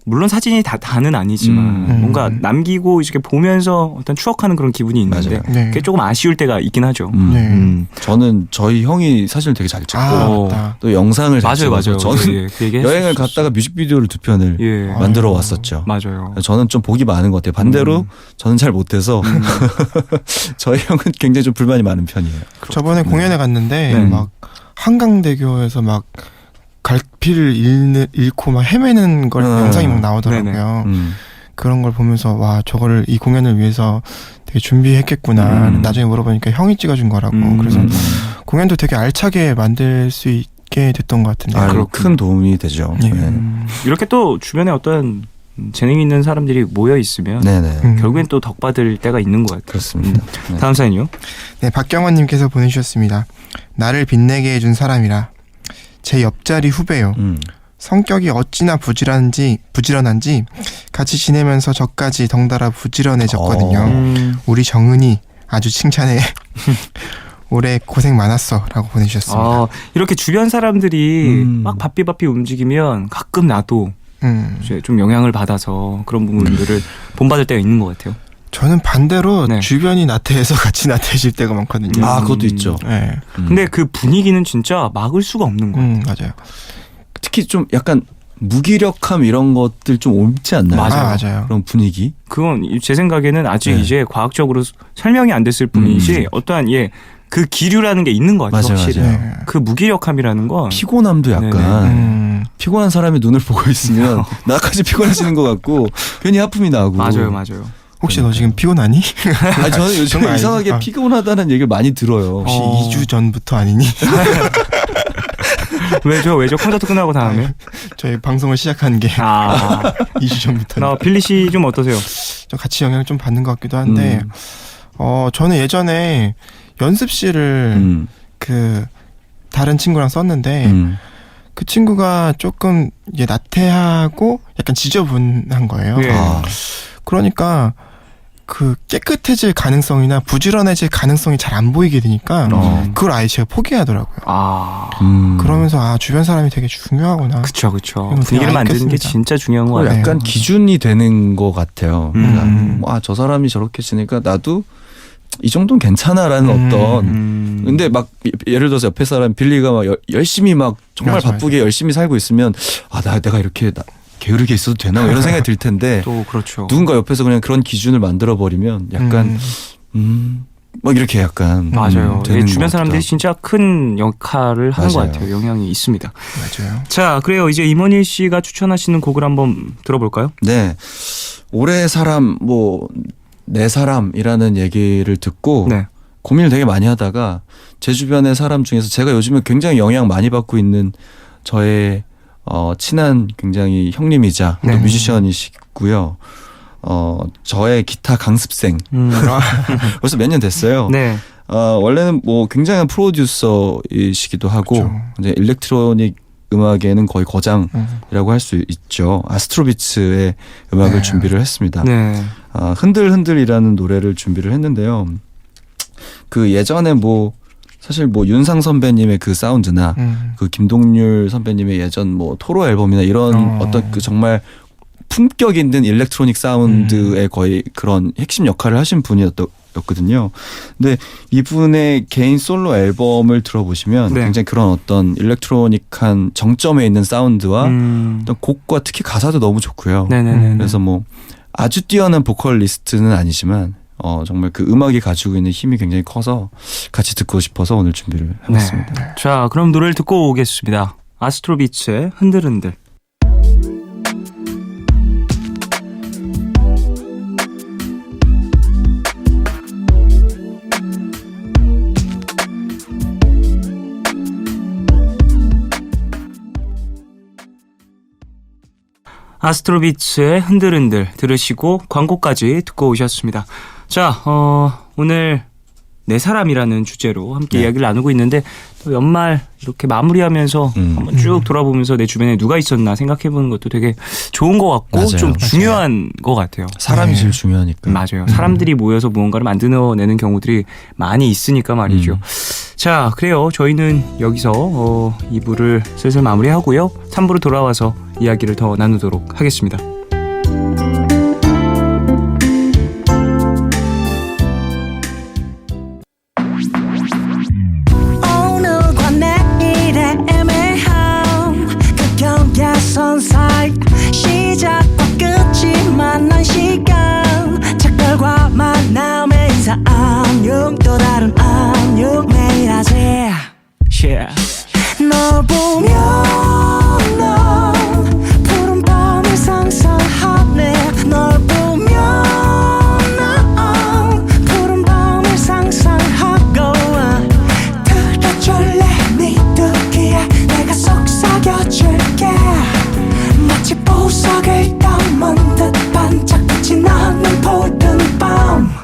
A: 물론 사진이 다는 아니지만 뭔가 남기고 이렇게 보면서 어떤 추억하는 그런 기분이 있는데
F: 맞아요.
E: 네.
A: 그게 조금 아쉬울 때가 있긴 하죠.
E: 네.
F: 저는 저희 형이 사진을 되게 잘 찍고
E: 맞다.
F: 또 영상을 잘
A: 맞아요.
F: 찍어서 저는
A: 예, 그 얘기
F: 여행을
A: 했었어요.
F: 갔다가 뮤직비디오를 2편을
A: 예.
F: 만들어 왔었죠.
A: 맞아요.
F: 저는 좀 복이 많은 것 같아요. 반대로 저는 잘 못해서 저희 형은 굉장히 좀 불만이 많은 편이에요.
E: 저번에 공연에 갔는데
A: 네.
E: 막 한강대교에서 막 갈피를 잃고 막 헤매는 걸 영상이 막 나오더라고요. 그런 걸 보면서 와 저거를 이 공연을 위해서 되게 준비했겠구나. 나중에 물어보니까 형이 찍어준 거라고. 그래서 공연도 되게 알차게 만들 수 있게 됐던 것 같은데.
F: 큰 도움이 되죠.
E: 예.
F: 네.
A: 이렇게 또 주변에 어떤 재능 있는 사람들이 모여 있으면
F: 네네.
A: 결국엔 또 덕 받을 때가 있는 것 같아요.
F: 그렇습니다. 네.
A: 다음 사연이요.
E: 네, 박경원님께서 보내주셨습니다. 나를 빛내게 해준 사람이라. 제 옆자리 후배요. 성격이 어찌나 부지런한지 같이 지내면서 저까지 덩달아 부지런해졌거든요. 우리 정은이 아주 칭찬해. 올해 고생 많았어라고 보내주셨습니다.
A: 이렇게 주변 사람들이
F: 음.
A: 막 바삐바삐 움직이면 가끔 나도 이제 좀 영향을 받아서 그런 부분들을 본받을 때가 있는 것 같아요.
E: 저는 반대로
A: 네.
E: 주변이 나태해서 같이 나태해질 때가 많거든요.
F: 아, 그것도 있죠.
E: 네.
A: 근데 그 분위기는 진짜 막을 수가 없는 거예요.
E: 맞아요.
F: 특히 좀 약간 무기력함 이런 것들 좀 옮지 않나요?
E: 맞아요.
F: 그런 분위기.
A: 그건 제 생각에는 아직
F: 네.
A: 이제 과학적으로 설명이 안 됐을 뿐이지 어떠한 그 기류라는 게 있는 것 같아요.
F: 맞아요,
A: 확실히.
F: 맞아요.
E: 네.
A: 그 무기력함이라는 건
F: 피곤함도 약간 피곤한 사람의 눈을 보고 있으면 나까지 피곤해지는 것 같고 괜히 하품이 나고.
A: 맞아요.
E: 혹시 너 지금 피곤하니?
F: 아니, 저는 요즘에
E: 정말
F: 이상하게
E: 아니지.
F: 피곤하다는 얘기를 많이 들어요.
E: 혹시 2주 전부터 아니니?
A: 왜죠? 콘서트 끝나고 다음에?
E: 저희 방송을 시작한 게 2주 전부터.
A: 나 빌리 씨 좀 어떠세요?
E: 좀 같이 영향을 좀 받는 것 같기도 한데 저는 예전에 연습실을 그 다른 친구랑 썼는데 그 친구가 조금 이제 나태하고 약간 지저분한 거예요.
A: 예.
E: 그러니까 그 깨끗해질 가능성이나 부지런해질 가능성이 잘 안 보이게 되니까 그걸 아예 제가 포기하더라고요. 그러면서 주변 사람이 되게 중요하구나.
A: 그쵸.
E: 이건
A: 분위기를
E: 되게
A: 만드는 게
E: 알겠습니다.
A: 진짜 중요한 거 같아요.
F: 약간 기준이 되는 것 같아요. 그러니까 저 사람이 저렇게 지니까 나도 이 정도는 괜찮아라는 어떤. 근데 막 예를 들어서 옆에 사람 빌리가 막 열심히 막 정말
E: 맞아,
F: 바쁘게 열심히 살고 있으면 내가 이렇게 게으르게 있어도 되나 이런 생각이 들 텐데
A: 또 그렇죠.
F: 누군가 옆에서 그냥 그런 기준을 만들어 버리면 약간 막 이렇게 약간
A: 맞아요.
F: 되는
A: 주변
F: 것
A: 사람들이
F: 같기도
A: 진짜 큰 역할을 하는 것
F: 맞아요.
A: 같아요. 영향이 있습니다.
E: 맞아요.
A: 자, 그래요. 이제 임원일 씨가 추천하시는 곡을 한번 들어볼까요?
F: 네. 올해 사람 내 사람이라는 얘기를 듣고
A: 네.
F: 고민을 되게 많이 하다가 제 주변의 사람 중에서 제가 요즘에 굉장히 영향 많이 받고 있는 저의 친한 굉장히 형님이자 또
A: 네.
F: 뮤지션이시고요. 저의 기타 강습생 벌써 몇 년 됐어요.
A: 네.
F: 원래는 굉장한 프로듀서이시기도 하고
E: 그렇죠.
F: 이제 일렉트로닉 음악에는 거의 거장이라고 할 수 있죠. 아스트로비츠의 음악을
E: 네.
F: 준비를 했습니다.
A: 네.
F: 흔들흔들이라는 노래를 준비를 했는데요. 그 예전에 사실 윤상 선배님의 그 사운드나 그 김동률 선배님의 예전 토로 앨범이나 이런 어떤 그 정말 품격 있는 일렉트로닉 사운드의 거의 그런 핵심 역할을 하신 분이었거든요. 근데 이분의 개인 솔로 앨범을 들어보시면
A: 네.
F: 굉장히 그런 어떤 일렉트로닉한 정점에 있는 사운드와 어떤 곡과 특히 가사도 너무 좋고요.
A: 네네네.
F: 그래서 아주 뛰어난 보컬리스트는 아니지만 정말 그 음악이 가지고 있는 힘이 굉장히 커서 같이 듣고 싶어서 오늘 준비를 해봤습니다.
A: 네. 자, 그럼 노래를 듣고 오겠습니다. 아스트로비츠의 흔들흔들. 아스트로비츠의 흔들흔들 들으시고 광고까지 듣고 오셨습니다. 자, 오늘 내 사람이라는 주제로 함께
F: 네.
A: 이야기를 나누고 있는데 또 연말 이렇게 마무리하면서 한번 쭉 돌아보면서 내 주변에 누가 있었나 생각해보는 것도 되게 좋은 것 같고
F: 맞아요.
A: 좀
F: 맞아요.
A: 중요한 것 같아요.
F: 사람이 제일 중요하니까.
A: 맞아요. 사람들이 모여서 무언가를 만들어내는 경우들이 많이 있으니까 말이죠. 자, 그래요. 저희는 여기서 2부를 슬슬 마무리하고요. 3부로 돌아와서 이야기를 더 나누도록 하겠습니다.
B: 오늘과 내일의 애매함 그 경계선 사이 시작과 끝이 만난 시간 작별과 만남의 인사 안녕 또 다른 안녕 매일 하지
A: Yeah.
B: 널 보면 넌 푸른 밤을 상상하네 널 보면 넌 푸른 밤을 상상하고 들어줄래 네 듣기에 내가 속삭여줄게 마치 보석을 담은 듯 반짝빛이 나는 푸른 밤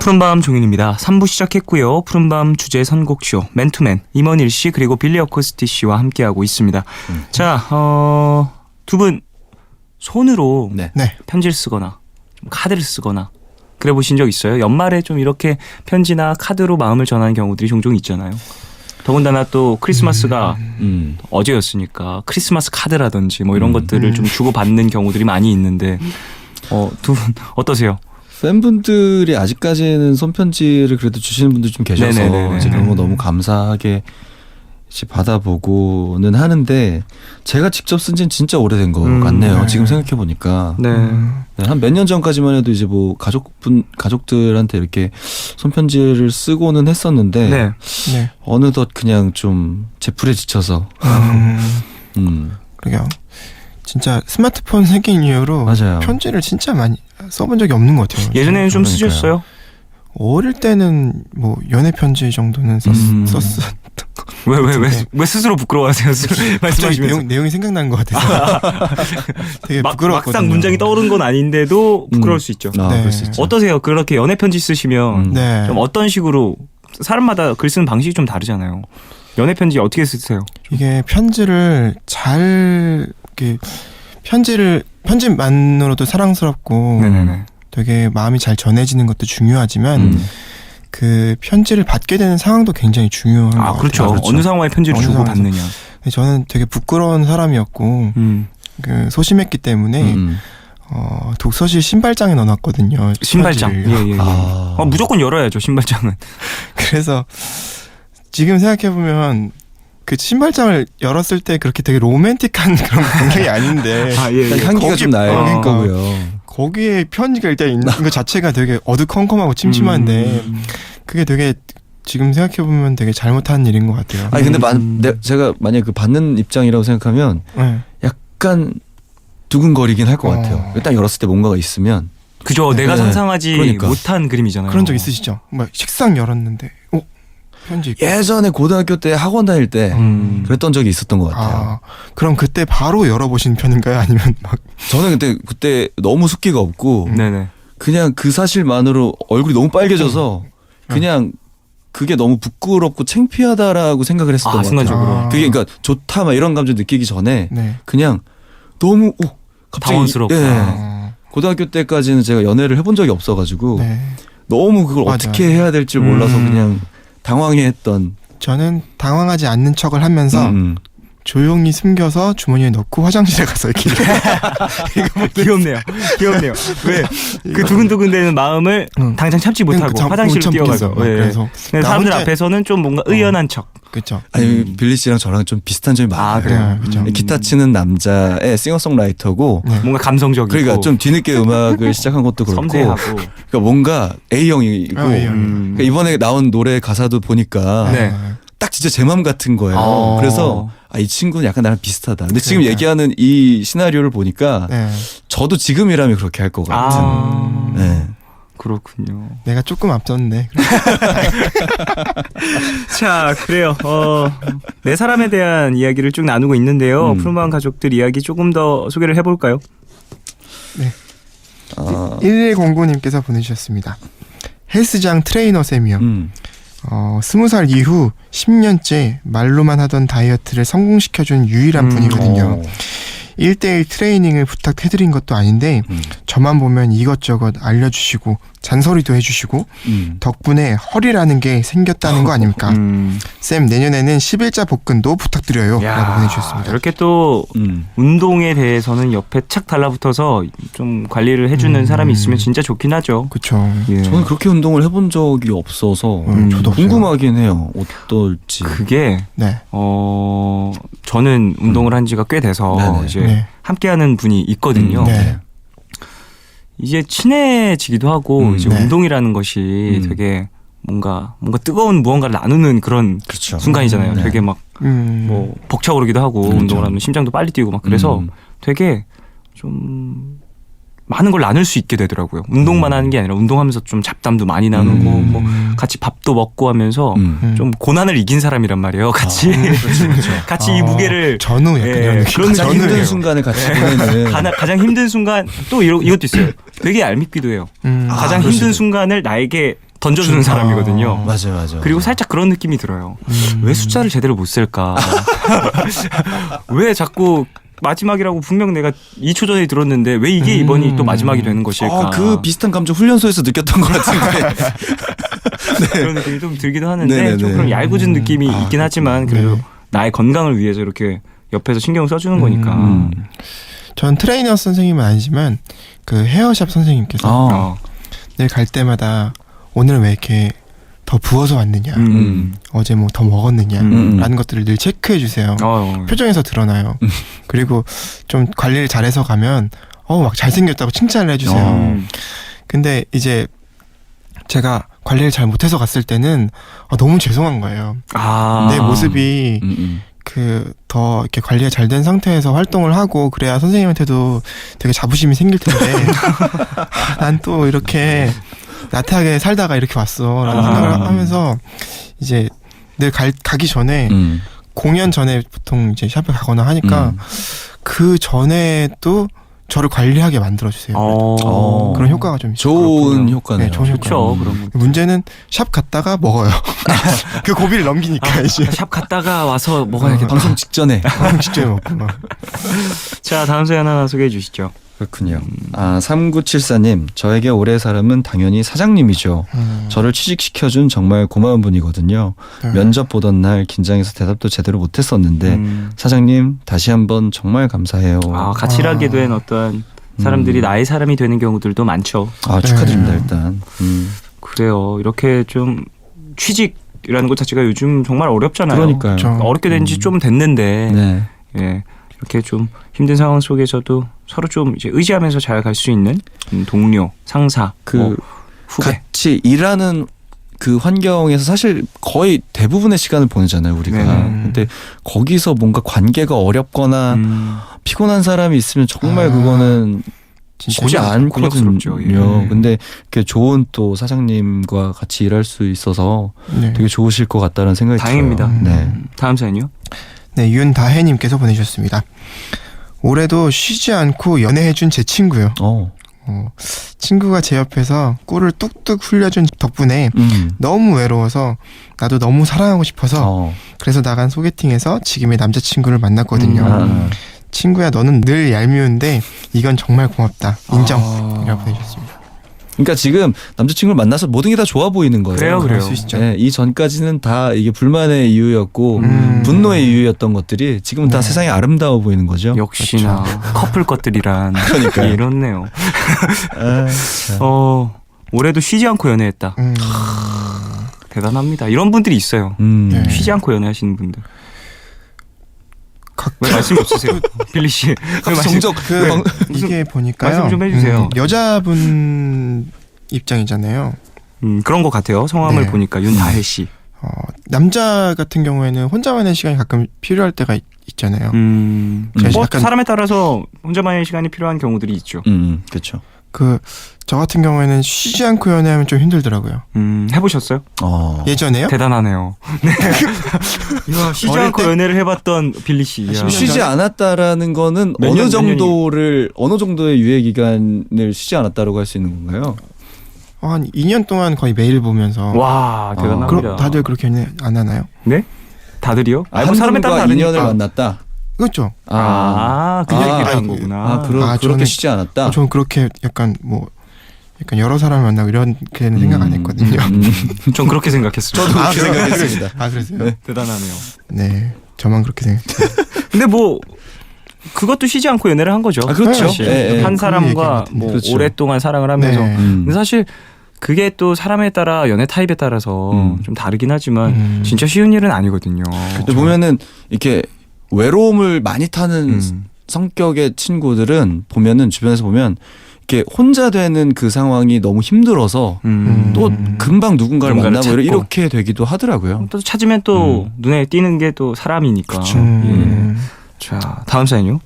A: 푸른밤 종윤입니다. 3부 시작했고요. 푸른밤 주제 선곡쇼 맨투맨 임원일 씨 그리고 빌리 어코스티 씨와 함께하고 있습니다. 자, 두 분 손으로
F: 네.
E: 네.
A: 편지를 쓰거나 좀 카드를 쓰거나 그래 보신 적 있어요? 연말에 좀 이렇게 편지나 카드로 마음을 전하는 경우들이 종종 있잖아요. 더군다나 또 크리스마스가 어제였으니까 크리스마스 카드라든지 뭐 이런 것들을 좀 주고받는 경우들이 많이 있는데 두 분 어떠세요?
F: 팬분들이 아직까지는 손편지를 그래도 주시는 분들 좀 계셔서
A: 네네네네.
F: 이제 그런 거 너무 감사하게 이제 받아보고는 하는데 제가 직접 쓴 지는 진짜 오래된 것 같네요.
E: 네.
F: 지금 생각해 보니까
A: 네.
F: 한 몇 년 전까지만 해도 이제 뭐 가족들한테 이렇게 손편지를 쓰고는 했었는데
A: 네.
E: 네.
F: 어느덧 그냥 좀 제풀에 지쳐서
E: 그러게요. 진짜 스마트폰 생긴 이후로
F: 맞아요.
E: 편지를 진짜 많이 써본 적이 없는 것 같아요.
A: 예전에는 좀
F: 그러니까요.
A: 쓰셨어요?
E: 어릴 때는 뭐 연애 편지 정도는 썼어.
A: 왜 스스로 부끄러워하세요?
E: 갑자기
A: 말씀하시면서
E: 내용이 생각나는 것 같아서 되게 부끄러웠거든요.
A: 막상 문장이 떠오른 건 아닌데도 부끄러울 수 있죠.
F: 아,
E: 네.
F: 그럴 수 있죠.
A: 어떠세요? 그렇게 연애 편지 쓰시면
E: 네.
A: 좀 어떤 식으로 사람마다 글 쓰는 방식이 좀 다르잖아요. 연애 편지 어떻게 쓰세요?
E: 이게 편지를 잘 이렇게 편지만으로도 사랑스럽고
A: 네네네.
E: 되게 마음이 잘 전해지는 것도 중요하지만 그 편지를 받게 되는 상황도 굉장히 중요한 것 같아요.
A: 그렇죠. 어느 상황에 편지를
E: 어느
A: 주고
E: 상황에서.
A: 받느냐.
E: 저는 되게 부끄러운 사람이었고 그 소심했기 때문에 독서실 신발장에 넣어놨거든요.
A: 신발장.
E: 편지를.
A: 예.
F: 아.
A: 무조건 열어야죠. 신발장은.
E: 그래서 지금 생각해보면 그 신발장을 열었을 때 그렇게 되게 로맨틱한 그런 광경이 아닌데
A: 예.
F: 향기가 좀 날
E: 그러니까
F: 거고요.
E: 거기에 편지가 일단 있는 것 자체가 되게 어두컴컴하고 침침한데 그게 되게 지금 생각해보면 되게 잘못한 일인 것 같아요.
F: 아니 근데 제가 만약 그 받는 입장이라고 생각하면
E: 네.
F: 약간 두근거리긴 할 것 같아요. 일단 열었을 때 뭔가가 있으면
A: 그죠. 내가
F: 네.
A: 상상하지
F: 그러니까.
A: 못한 그림이잖아요.
E: 그런 적 있으시죠? 막 책상 열었는데 편지 있고.
F: 예전에 고등학교 때 학원 다닐 때 그랬던 적이 있었던 것 같아요.
E: 그럼 그때 바로 열어보신 편인가요? 아니면 막
F: 저는 그때 너무 숫기가 없고
A: 네네.
F: 그냥 그 사실만으로 얼굴이 너무 빨개져서 그냥 그게 너무 부끄럽고 창피하다라고 생각을 했었던 것 같아요.
A: 순간적으로.
F: 그게 그러니까 좋다 막 이런 감정 느끼기 전에
E: 네.
F: 그냥 너무 갑자기
A: 당황스럽다.
F: 예. 고등학교 때까지는 제가 연애를 해본 적이 없어가지고
E: 네.
F: 너무 그걸
E: 맞아요.
F: 어떻게 해야 될지 몰라서 그냥 당황해했던.
E: 저는 당황하지 않는 척을 하면서 조용히 숨겨서 주머니에 넣고 화장실에 가서 이렇게
A: 귀엽네요. 왜 그 두근두근대는 마음을 당장 참지 못하고 화장실로 뛰어가서. 예.
E: 그래서
A: 사람들
E: 혼자-
A: 앞에서는 좀 뭔가 의연한 척.
E: 그렇죠.
F: 아니 빌리 씨랑 저랑 좀 비슷한 점이 많아요.
A: 그래요?
E: 그렇죠.
F: 기타 치는 남자의 싱어송라이터고
E: 네.
A: 뭔가 감성적이고.
F: 그러니까 좀 뒤늦게 음악을 시작한 것도 그렇고
A: 섬세하고.
F: 그러니까 뭔가 A형이고
E: A형.
F: 그러니까 이번에 나온 노래 가사도 보니까
A: 네.
F: 딱 진짜 제 맘 같은 거예요. 그래서 이 친구는 약간 나랑 비슷하다. 근데 지금
E: 그러니까.
F: 얘기하는 이 시나리오를 보니까
E: 네.
F: 저도 지금이라면 그렇게 할 것 같은. 네.
A: 그렇군요.
E: 내가 조금 앞섰네.
A: 자, 그래요. 네 사람에 대한 이야기를 쭉 나누고 있는데요. 푸른밤 가족들 이야기 조금 더 소개를 해볼까요?
E: 1109님께서 보내주셨습니다. 헬스장 트레이너 쌤이요. 20살 이후 10년째 말로만 하던 다이어트를 성공시켜준 유일한 분이거든요. 1대1 트레이닝을 부탁해드린 것도 아닌데 저만 보면 이것저것 알려주시고 잔소리도 해주시고 덕분에 허리라는 게 생겼다는 거 아닙니까? 쌤 내년에는 11자 복근도 부탁드려요 라고 보내주셨습니다.
A: 이렇게 또 운동에 대해서는 옆에 착 달라붙어서 좀 관리를 해주는 사람이 있으면 진짜 좋긴 하죠.
E: 그쵸.
A: 예.
F: 저는 그렇게 운동을 해본 적이 없어서
E: 저도 없어요.
F: 궁금하긴 해요. 어떨지.
A: 그게
E: 네.
A: 저는 운동을 한 지가 꽤 돼서
F: 네네.
A: 이제
E: 네.
A: 함께하는 분이 있거든요.
E: 네.
A: 이제 친해지기도 하고 이제
E: 네.
A: 운동이라는 것이 되게 뭔가 뜨거운 무언가를 나누는 그런
F: 그렇죠.
A: 순간이잖아요.
F: 네.
A: 되게 막 뭐 벅차오르기도 하고
F: 그렇죠.
A: 운동을 하면 심장도 빨리 뛰고 막 그래서 되게 좀 많은 걸 나눌 수 있게 되더라고요. 운동만 하는 게 아니라 운동하면서 좀 잡담도 많이 나누고 뭐 같이 밥도 먹고 하면서 좀 고난을 이긴 사람이란 말이에요. 같이 같이 이 무게를
E: 전후 약간
A: 예,
E: 이런 느낌.
A: 그런
F: 가장
A: 느낌이에요.
F: 힘든 순간을 같이 보내는.
A: 가장 힘든 순간 또 이것도 있어요. 되게 얄밉기도 해요. 가장
F: 그럴
A: 힘든
F: 수도.
A: 순간을 나에게 던져주는 사람이거든요.
F: 맞아요.
A: 그리고 살짝 그런 느낌이 들어요.
E: 음.
A: 왜 숫자를 제대로 못 쓸까? 왜 자꾸 마지막이라고 분명 내가 2초 전에 들었는데 왜 이게 이번이 또 마지막이 되는 것일까?
F: 그 비슷한 감정 훈련소에서 느꼈던 것 같은데.
A: 그런 느낌이 좀 들기도 하는데
F: 네네네.
A: 좀 그런 얄궂은 느낌이 있긴 하지만 그래도
E: 네.
A: 나의 건강을 위해서 이렇게 옆에서 신경을 써주는 거니까.
E: 전 트레이너 선생님은 아니지만 그 헤어샵 선생님께서
A: 어.
E: 늘 갈 때마다 오늘 왜 이렇게 더 부어서 왔느냐, 어제 뭐 더 먹었느냐 라는 것들을 늘 체크해 주세요. 표정에서 드러나요. 그리고 좀 관리를 잘해서 가면 막 잘생겼다고 칭찬을 해주세요. 근데 이제 제가 관리를 잘 못해서 갔을 때는 너무 죄송한 거예요. 내 모습이 그 더 이렇게 관리가 잘 된 상태에서 활동을 하고 그래야 선생님한테도 되게 자부심이 생길 텐데 난 또 이렇게 나태하게 살다가 이렇게 왔어 라는 생각을 하면서 이제 늘 가기 전에 공연 전에 보통 이제 샵에 가거나 하니까 그 전에도 저를 관리하게 만들어주세요. 그런 효과가 좀 있어요.
F: 좋은 효과네요.
E: 네, 좋은 효과.
A: 그렇죠. 그럼
E: 문제는 샵 갔다가 먹어요. 그 고비를 넘기니까 이제
A: 샵 갔다가 와서 먹어야겠다.
F: 방송 직전에.
E: 직전에 먹고 막.
A: 자, 다음 사연 하나 소개해 주시죠.
F: 그렇군요. 3974님, 저에게 올해의 사람은 당연히 사장님이죠. 저를 취직시켜준 정말 고마운 분이거든요. 면접 보던 날 긴장해서 대답도 제대로 못했었는데 사장님 다시 한번 정말 감사해요.
A: 같이 일하게 된 어떤 사람들이 나의 사람이 되는 경우들도 많죠.
F: 축하드립니다 일단.
A: 그래요. 이렇게 좀 취직이라는 것 자체가 요즘 정말 어렵잖아요.
F: 그러니까요.
E: 그렇죠.
A: 어렵게 된 지 좀 됐는데
F: 네.
A: 예. 이렇게 좀 힘든 상황 속에서도 서로 좀 이제 의지하면서 잘 갈 수 있는 동료, 상사, 뭐 후배.
F: 같이 일하는 그 환경에서 사실 거의 대부분의 시간을 보내잖아요 우리가. 근데 거기서 뭔가 관계가 어렵거나 피곤한 사람이 있으면 정말 그거는 쉽지 않거든요.
A: 곤욕스럽죠. 예.
F: 근데 이렇게 좋은 또 사장님과 같이 일할 수 있어서
E: 네.
F: 되게 좋으실 것 같다는 생각이
A: 다행입니다.
F: 들어요. 네.
A: 다음 사연이요?
E: 네, 윤다혜님께서 보내주셨습니다. 올해도 쉬지 않고 연애해준 제 친구요. 친구가 제 옆에서 꿀을 뚝뚝 흘려준 덕분에 너무 외로워서 나도 너무 사랑하고 싶어서 그래서 나간 소개팅에서 지금의 남자친구를 만났거든요. 친구야 너는 늘 얄미운데 이건 정말 고맙다. 인정이라고 보내주셨습니다.
F: 그러니까 지금 남자친구를 만나서 모든 게 다 좋아 보이는 거예요.
A: 그래요.
E: 그럴 수 있죠.
F: 네, 이 전까지는 다 이게 불만의 이유였고 분노의 이유였던 것들이 지금은 다 세상이 아름다워 보이는 거죠.
A: 역시나 커플 것들이란
F: 그러니까요.
A: 이렇네요. 올해도 쉬지 않고 연애했다. 대단합니다. 이런 분들이 있어요.
E: 네.
A: 쉬지 않고 연애하시는 분들. 왜 말씀이 없으세요? 빌리 씨. 왜 말씀-
F: 정적
E: 이게 보니까요.
A: 말씀 좀 해주세요.
E: 여자분 입장이잖아요.
A: 그런 것 같아요. 성함을
E: 네.
A: 보니까 윤다혜 씨.
E: 남자 같은 경우에는 혼자만의 시간이 가끔 필요할 때가 있잖아요.
A: 뭐
E: 약간-
A: 사람에 따라서 혼자만의 시간이 필요한 경우들이 있죠.
F: 그렇죠.
E: 저 같은 경우에는 쉬지 않고 연애하면 좀 힘들더라고요.
A: 해보셨어요?
E: 예전에요?
A: 대단하네요. 네. 이야, 쉬지
E: 어릴
A: 않고
E: 때-
A: 연애를 해봤던 빌리 씨. 이야.
F: 쉬지 않았다라는 거는
A: 몇 년,
F: 어느 정도의 유예 기간을 쉬지 않았다라고 할 수 있는 건가요?
E: 한 2년 동안 거의 매일 보면서.
A: 와, 대단합니다.
E: 그럼 다들 그렇게 연애 안 하나요?
A: 네? 다들이요?
F: 한
A: 사람에 따라
F: 분과
A: 다르니까.
F: 인연을 만났다.
E: 그렇죠.
A: 그 얘기를 한 거구나.
F: 그렇게
E: 저는-
F: 쉬지 않았다.
E: 저는 그렇게 약간 여러 사람을 만나고 이렇게는 생각 안 했거든요.
A: 전 그렇게 생각했어요.
F: 저도 그렇게 생각했습니다.
E: 그러세요?
F: 네.
A: 대단하네요.
E: 네, 저만 그렇게 생각해요.
A: 근데 뭐 그것도 쉬지 않고 연애를 한 거죠.
F: 그렇죠.
A: 사실.
F: 예, 예.
A: 한 사람과
E: 그 얘기 같은데.
A: 뭐
F: 그렇죠.
A: 오랫동안 사랑을 하면서.
E: 네.
A: 근데 사실 그게 또 사람에 따라 연애 타입에 따라서 좀 다르긴 하지만 진짜 쉬운 일은 아니거든요.
F: 근데 보면은 이렇게 외로움을 많이 타는 성격의 친구들은 보면은 주변에서 보면 이렇게 혼자 되는 그 상황이 너무 힘들어서 또 금방 누군가를 만나고
A: 찾고.
F: 이렇게 되기도 하더라고요.
A: 또 찾으면 또 눈에 띄는 게 또 사람이니까. 예. 자, 다음 사연요.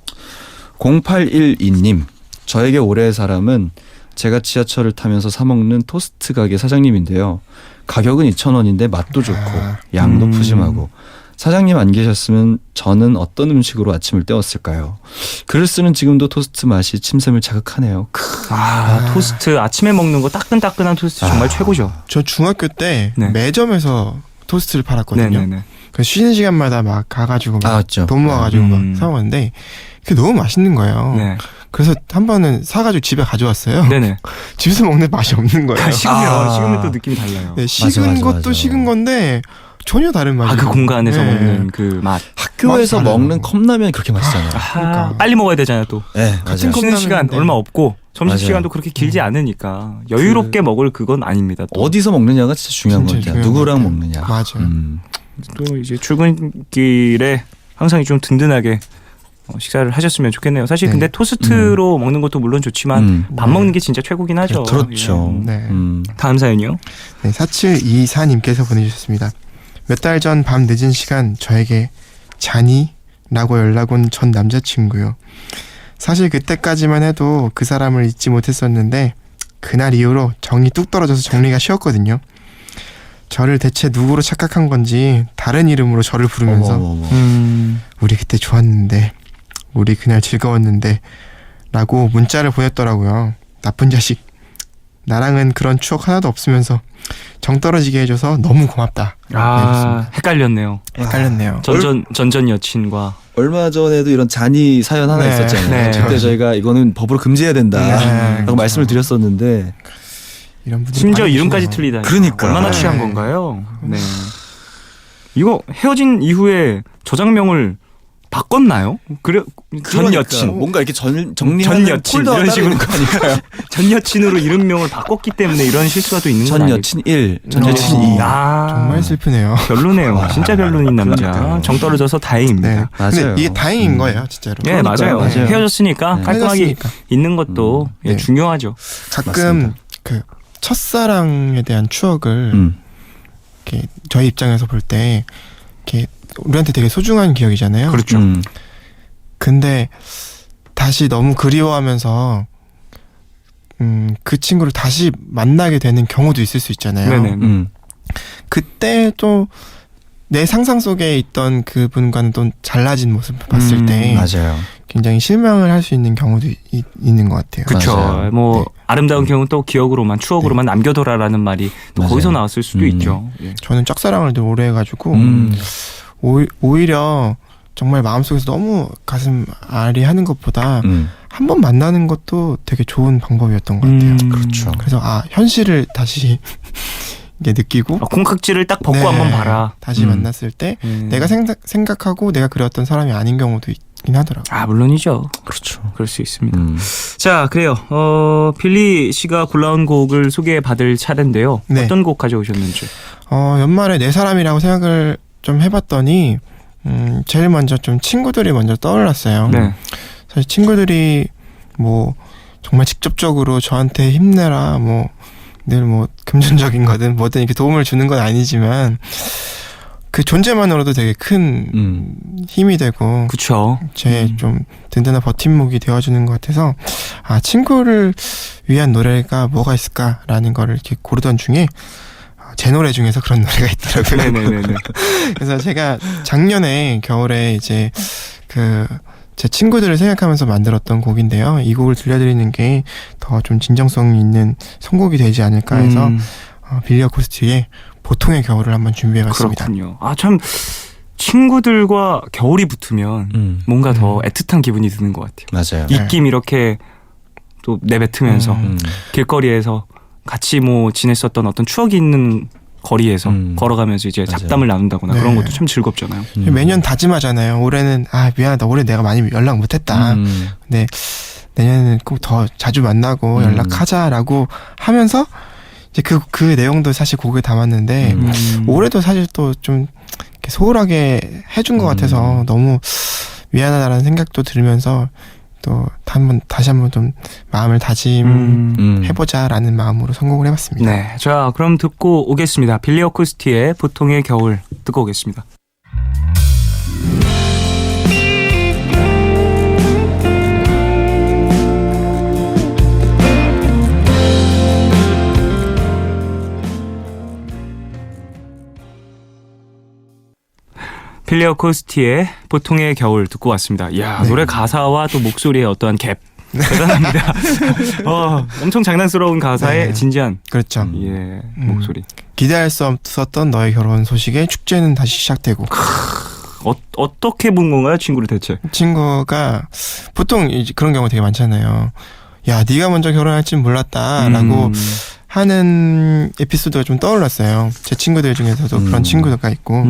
F: 0812님, 저에게 올해의 사람은 제가 지하철을 타면서 사 먹는 토스트 가게 사장님인데요. 가격은 2,000원인데 맛도 좋고 양도 푸짐하고 사장님 안 계셨으면 저는 어떤 음식으로 아침을 때웠을까요? 글을 쓰는 지금도 토스트 맛이 침샘을 자극하네요.
A: 토스트 아침에 먹는 거 따끈따끈한 토스트 정말 최고죠.
E: 저 중학교 때
A: 네.
E: 매점에서 토스트를 팔았거든요.
A: 네네네.
E: 그 쉬는 시간마다 막 가가지고 막
F: 맞죠.
E: 돈 모아가지고 막
A: 음.
E: 사 먹었는데 그게 너무 맛있는 거예요.
A: 네.
E: 그래서 한 번은 사가지고 집에 가져왔어요.
A: 네네.
E: 집에서 먹는 맛이 없는 거예요.
A: 식으면 또 느낌이 달라요.
E: 네, 식은
F: 맞아,
E: 것도
F: 맞아.
E: 식은 건데 전혀 다른 맛이에요.
A: 그 공간에서
E: 네.
A: 먹는 그 맛.
F: 학교에서
E: 맛이
F: 먹는
E: 달라요.
F: 컵라면이 그렇게 맛있잖아요.
E: 그러니까.
A: 빨리 먹어야 되잖아요 또.
F: 네,
E: 같은
F: 맞아요.
E: 컵-
A: 쉬는 시간
E: 컵라면인데.
A: 얼마 없고 점심
F: 맞아요.
A: 시간도 그렇게 길지 않으니까 여유롭게 먹을 그건 아닙니다. 또.
F: 어디서 먹느냐가 진짜 중요한 것
E: 진짜
F: 같아요.
E: 중요한
F: 누구랑
E: 것 같아요.
F: 먹느냐.
E: 맞아요.
A: 또 이제 출근길에 항상 좀 든든하게 식사를 하셨으면 좋겠네요. 사실
E: 네.
A: 근데 토스트로 먹는 것도 물론 좋지만 밥
E: 네.
A: 먹는 게 진짜 최고긴 하죠.
F: 그렇죠.
A: 예.
E: 네.
A: 다음 사연이요.
E: 네, 4724님께서 보내주셨습니다. 몇 달 전 밤 늦은 시간 저에게 자니? 라고 연락 온 전 남자친구요. 사실 그때까지만 해도 그 사람을 잊지 못했었는데 그날 이후로 정이 뚝 떨어져서 정리가 쉬웠거든요. 저를 대체 누구로 착각한 건지 다른 이름으로 저를 부르면서
F: 어머머머.
E: 우리 그때 좋았는데 우리 그날 즐거웠는데 라고 문자를 보냈더라고요. 나쁜 자식. 나랑은 그런 추억 하나도 없으면서 정 떨어지게 해줘서 너무 고맙다.
A: 헷갈렸네요.
E: 헷갈렸네요.
A: 전전 여친과
F: 얼마 전에도 이런 잔이 사연 하나
E: 네.
F: 있었잖아요.
A: 네.
F: 그때 저희가 이거는 법으로 금지해야 된다
E: 네.
F: 라고 말씀을 드렸었는데
E: 이런 분들이
A: 심지어
E: 많이
A: 이름까지
E: 계시네요.
A: 틀리다니.
F: 그러니까.
A: 얼마나
E: 네.
A: 취한 건가요? 네. 이거 헤어진 이후에 저장명을 바꿨나요? 그래 전
F: 그러니까
A: 여친.
F: 뭔가 이렇게 정리하는
A: 전 여친
F: 폴더가
A: 이런
F: 따로
A: 식으로
F: 있는 거 아닐까요?
A: 전 여친으로 이름명을 바꿨기 때문에 이런 실수가 또 있는 건
F: 전
A: 아닐까요?
F: 여친 1, 전 여친 2.
E: 정말 슬프네요.
A: 별로네요. 진짜 별로인 남자.
F: 그러니까요.
A: 정 떨어져서
E: 네.
A: 다행입니다.
E: 근데
F: 맞아요.
E: 이게 다행인 거예요, 진짜로.
A: 네, 맞아요.
F: 맞아요.
A: 헤어졌으니까
F: 네.
A: 깔끔하게
E: 헤어졌으니까.
A: 있는 것도 예,
E: 네.
A: 중요하죠.
E: 가끔
F: 맞습니다.
E: 그 첫사랑에 대한 추억을 이렇게 저희 입장에서 볼 때 이렇게 우리한테 되게 소중한 기억이잖아요.
A: 그렇죠.
E: 근데 다시 너무 그리워하면서 그 친구를 다시 만나게 되는 경우도 있을 수 있잖아요.
A: 네네.
E: 그때 또 내 상상 속에 있던 그분과는 또 달라진 모습을 봤을 때
F: 맞아요.
E: 굉장히 실망을 할 수 있는 경우도 있는 것 같아요.
A: 그렇죠.
F: 맞아요.
A: 뭐
E: 네.
A: 아름다운 경우는 또 기억으로만 추억으로만 남겨둬라라는 말이 또
F: 맞아요.
A: 거기서 나왔을 수도 있죠. 예.
E: 저는 짝사랑을 좀 오래 해가지고 오히려 정말 마음속에서 너무 가슴 아리하는 것보다 한 번 만나는 것도 되게 좋은 방법이었던 것 같아요.
F: 그렇죠.
E: 그래서 현실을 다시 이게 느끼고
A: 콩깍지를 딱 벗고
E: 네,
A: 한번 봐라.
E: 다시 만났을 때 내가 생각하고 내가 그렸던 사람이 아닌 경우도 있긴 하더라고요.
A: 아 물론이죠.
F: 그렇죠.
A: 그럴 수 있습니다. 자 그래요. 빌리 씨가 골라온 곡을 소개받을 차례인데요.
E: 네.
A: 어떤 곡 가져오셨는지.
E: 연말에 내 사람이라고 생각을 좀 해봤더니 제일 먼저 좀 친구들이 먼저 떠올랐어요.
A: 네.
E: 사실 친구들이 뭐 정말 직접적으로 저한테 힘내라 뭐 늘 뭐 금전적인 거든 뭐든 이렇게 도움을 주는 건 아니지만 그 존재만으로도 되게 큰 힘이 되고
A: 그렇죠.
E: 제 좀 든든한 버팀목이 되어주는 것 같아서 친구를 위한 노래가 뭐가 있을까라는 거를 이렇게 고르던 중에 제 노래 중에서 그런 노래가 있더라고요.
A: 네네네.
E: 그래서 제가 작년에 겨울에 이제 제 친구들을 생각하면서 만들었던 곡인데요. 이 곡을 들려드리는 게 더 좀 진정성 있는 선곡이 되지 않을까 해서 빌리 어쿠스틱의 보통의 겨울을 한번 준비해봤습니다.
A: 그렇군요. 참 친구들과 겨울이 붙으면 뭔가 더 애틋한 기분이 드는 것 같아요.
F: 맞아요.
A: 입김 이렇게 또 내뱉으면서 길거리에서 같이 뭐 지냈었던 어떤 추억이 있는 거리에서 걸어가면서 이제
F: 맞아요.
A: 잡담을 나눈다거나
E: 네.
A: 그런 것도 참 즐겁잖아요.
E: 매년 다짐하잖아요. 올해는 미안하다. 올해 내가 많이 연락 못했다. 근데 내년에는 꼭 더 자주 만나고 연락하자라고 하면서 이제 그 내용도 사실 곡에 담았는데 올해도 사실 또 좀 소홀하게 해준 것 같아서 너무 미안하다라는 생각도 들으면서 또 다시 한번 좀 마음을 다짐해보자라는 마음으로 선곡을 해봤습니다.
A: 네, 자 그럼 듣고 오겠습니다. 빌리 어쿠스틱의 보통의 겨울 듣고 오겠습니다. 클리어 코스티의 보통의 겨울 듣고 왔습니다. 이야,
E: 네.
A: 노래 가사와 또 목소리의 어떠한 갭 대단합니다. 엄청 장난스러운 가사에
E: 네.
A: 진지한
E: 그렇죠.
A: 목소리.
E: 기대할 수 없었던 너의 결혼 소식에 축제는 다시 시작되고.
A: 어떻게 본 건가요, 친구를 대체?
E: 친구가 보통 이제 그런 경우 되게 많잖아요. 야, 네가 먼저 결혼할진 몰랐다라고 하는 에피소드가 좀 떠올랐어요. 제 친구들 중에서도 그런 친구가 있고.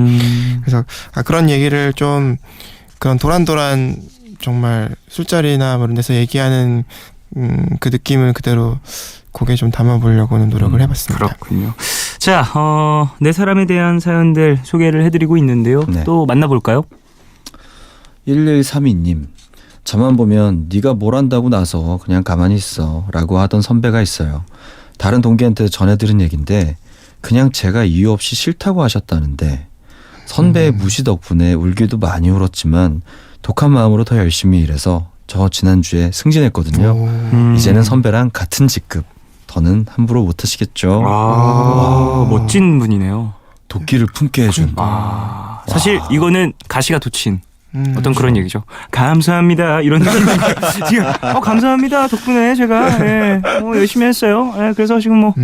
E: 그래서 그런 얘기를 좀 그런 도란도란 정말 술자리나 뭐 이런 데서 얘기하는 그 느낌을 그대로 곡에 좀 담아보려고는 노력을 해봤습니다.
A: 그렇군요. 자, 내 사람에 대한 사연들 소개를 해드리고 있는데요.
F: 네.
A: 또 만나볼까요?
F: 1132님. 저만 보면 네가 뭘 한다고 나서 그냥 가만히 있어 라고 하던 선배가 있어요. 다른 동기한테 전해 들은 얘긴데 그냥 제가 이유 없이 싫다고 하셨다는데 선배의 무시 덕분에 울기도 많이 울었지만 독한 마음으로 더 열심히 일해서 저 지난주에 승진했거든요. 이제는 선배랑 같은 직급. 더는 함부로 못하시겠죠.
A: 멋진 분이네요.
F: 도끼를 품게 해준.
A: 사실 이거는 가시가 돋친 어떤 그런
E: 그렇죠.
A: 얘기죠. 감사합니다. 이런 느낌. 지금 감사합니다. 덕분에 제가 열심히 했어요. 그래서 지금 뭐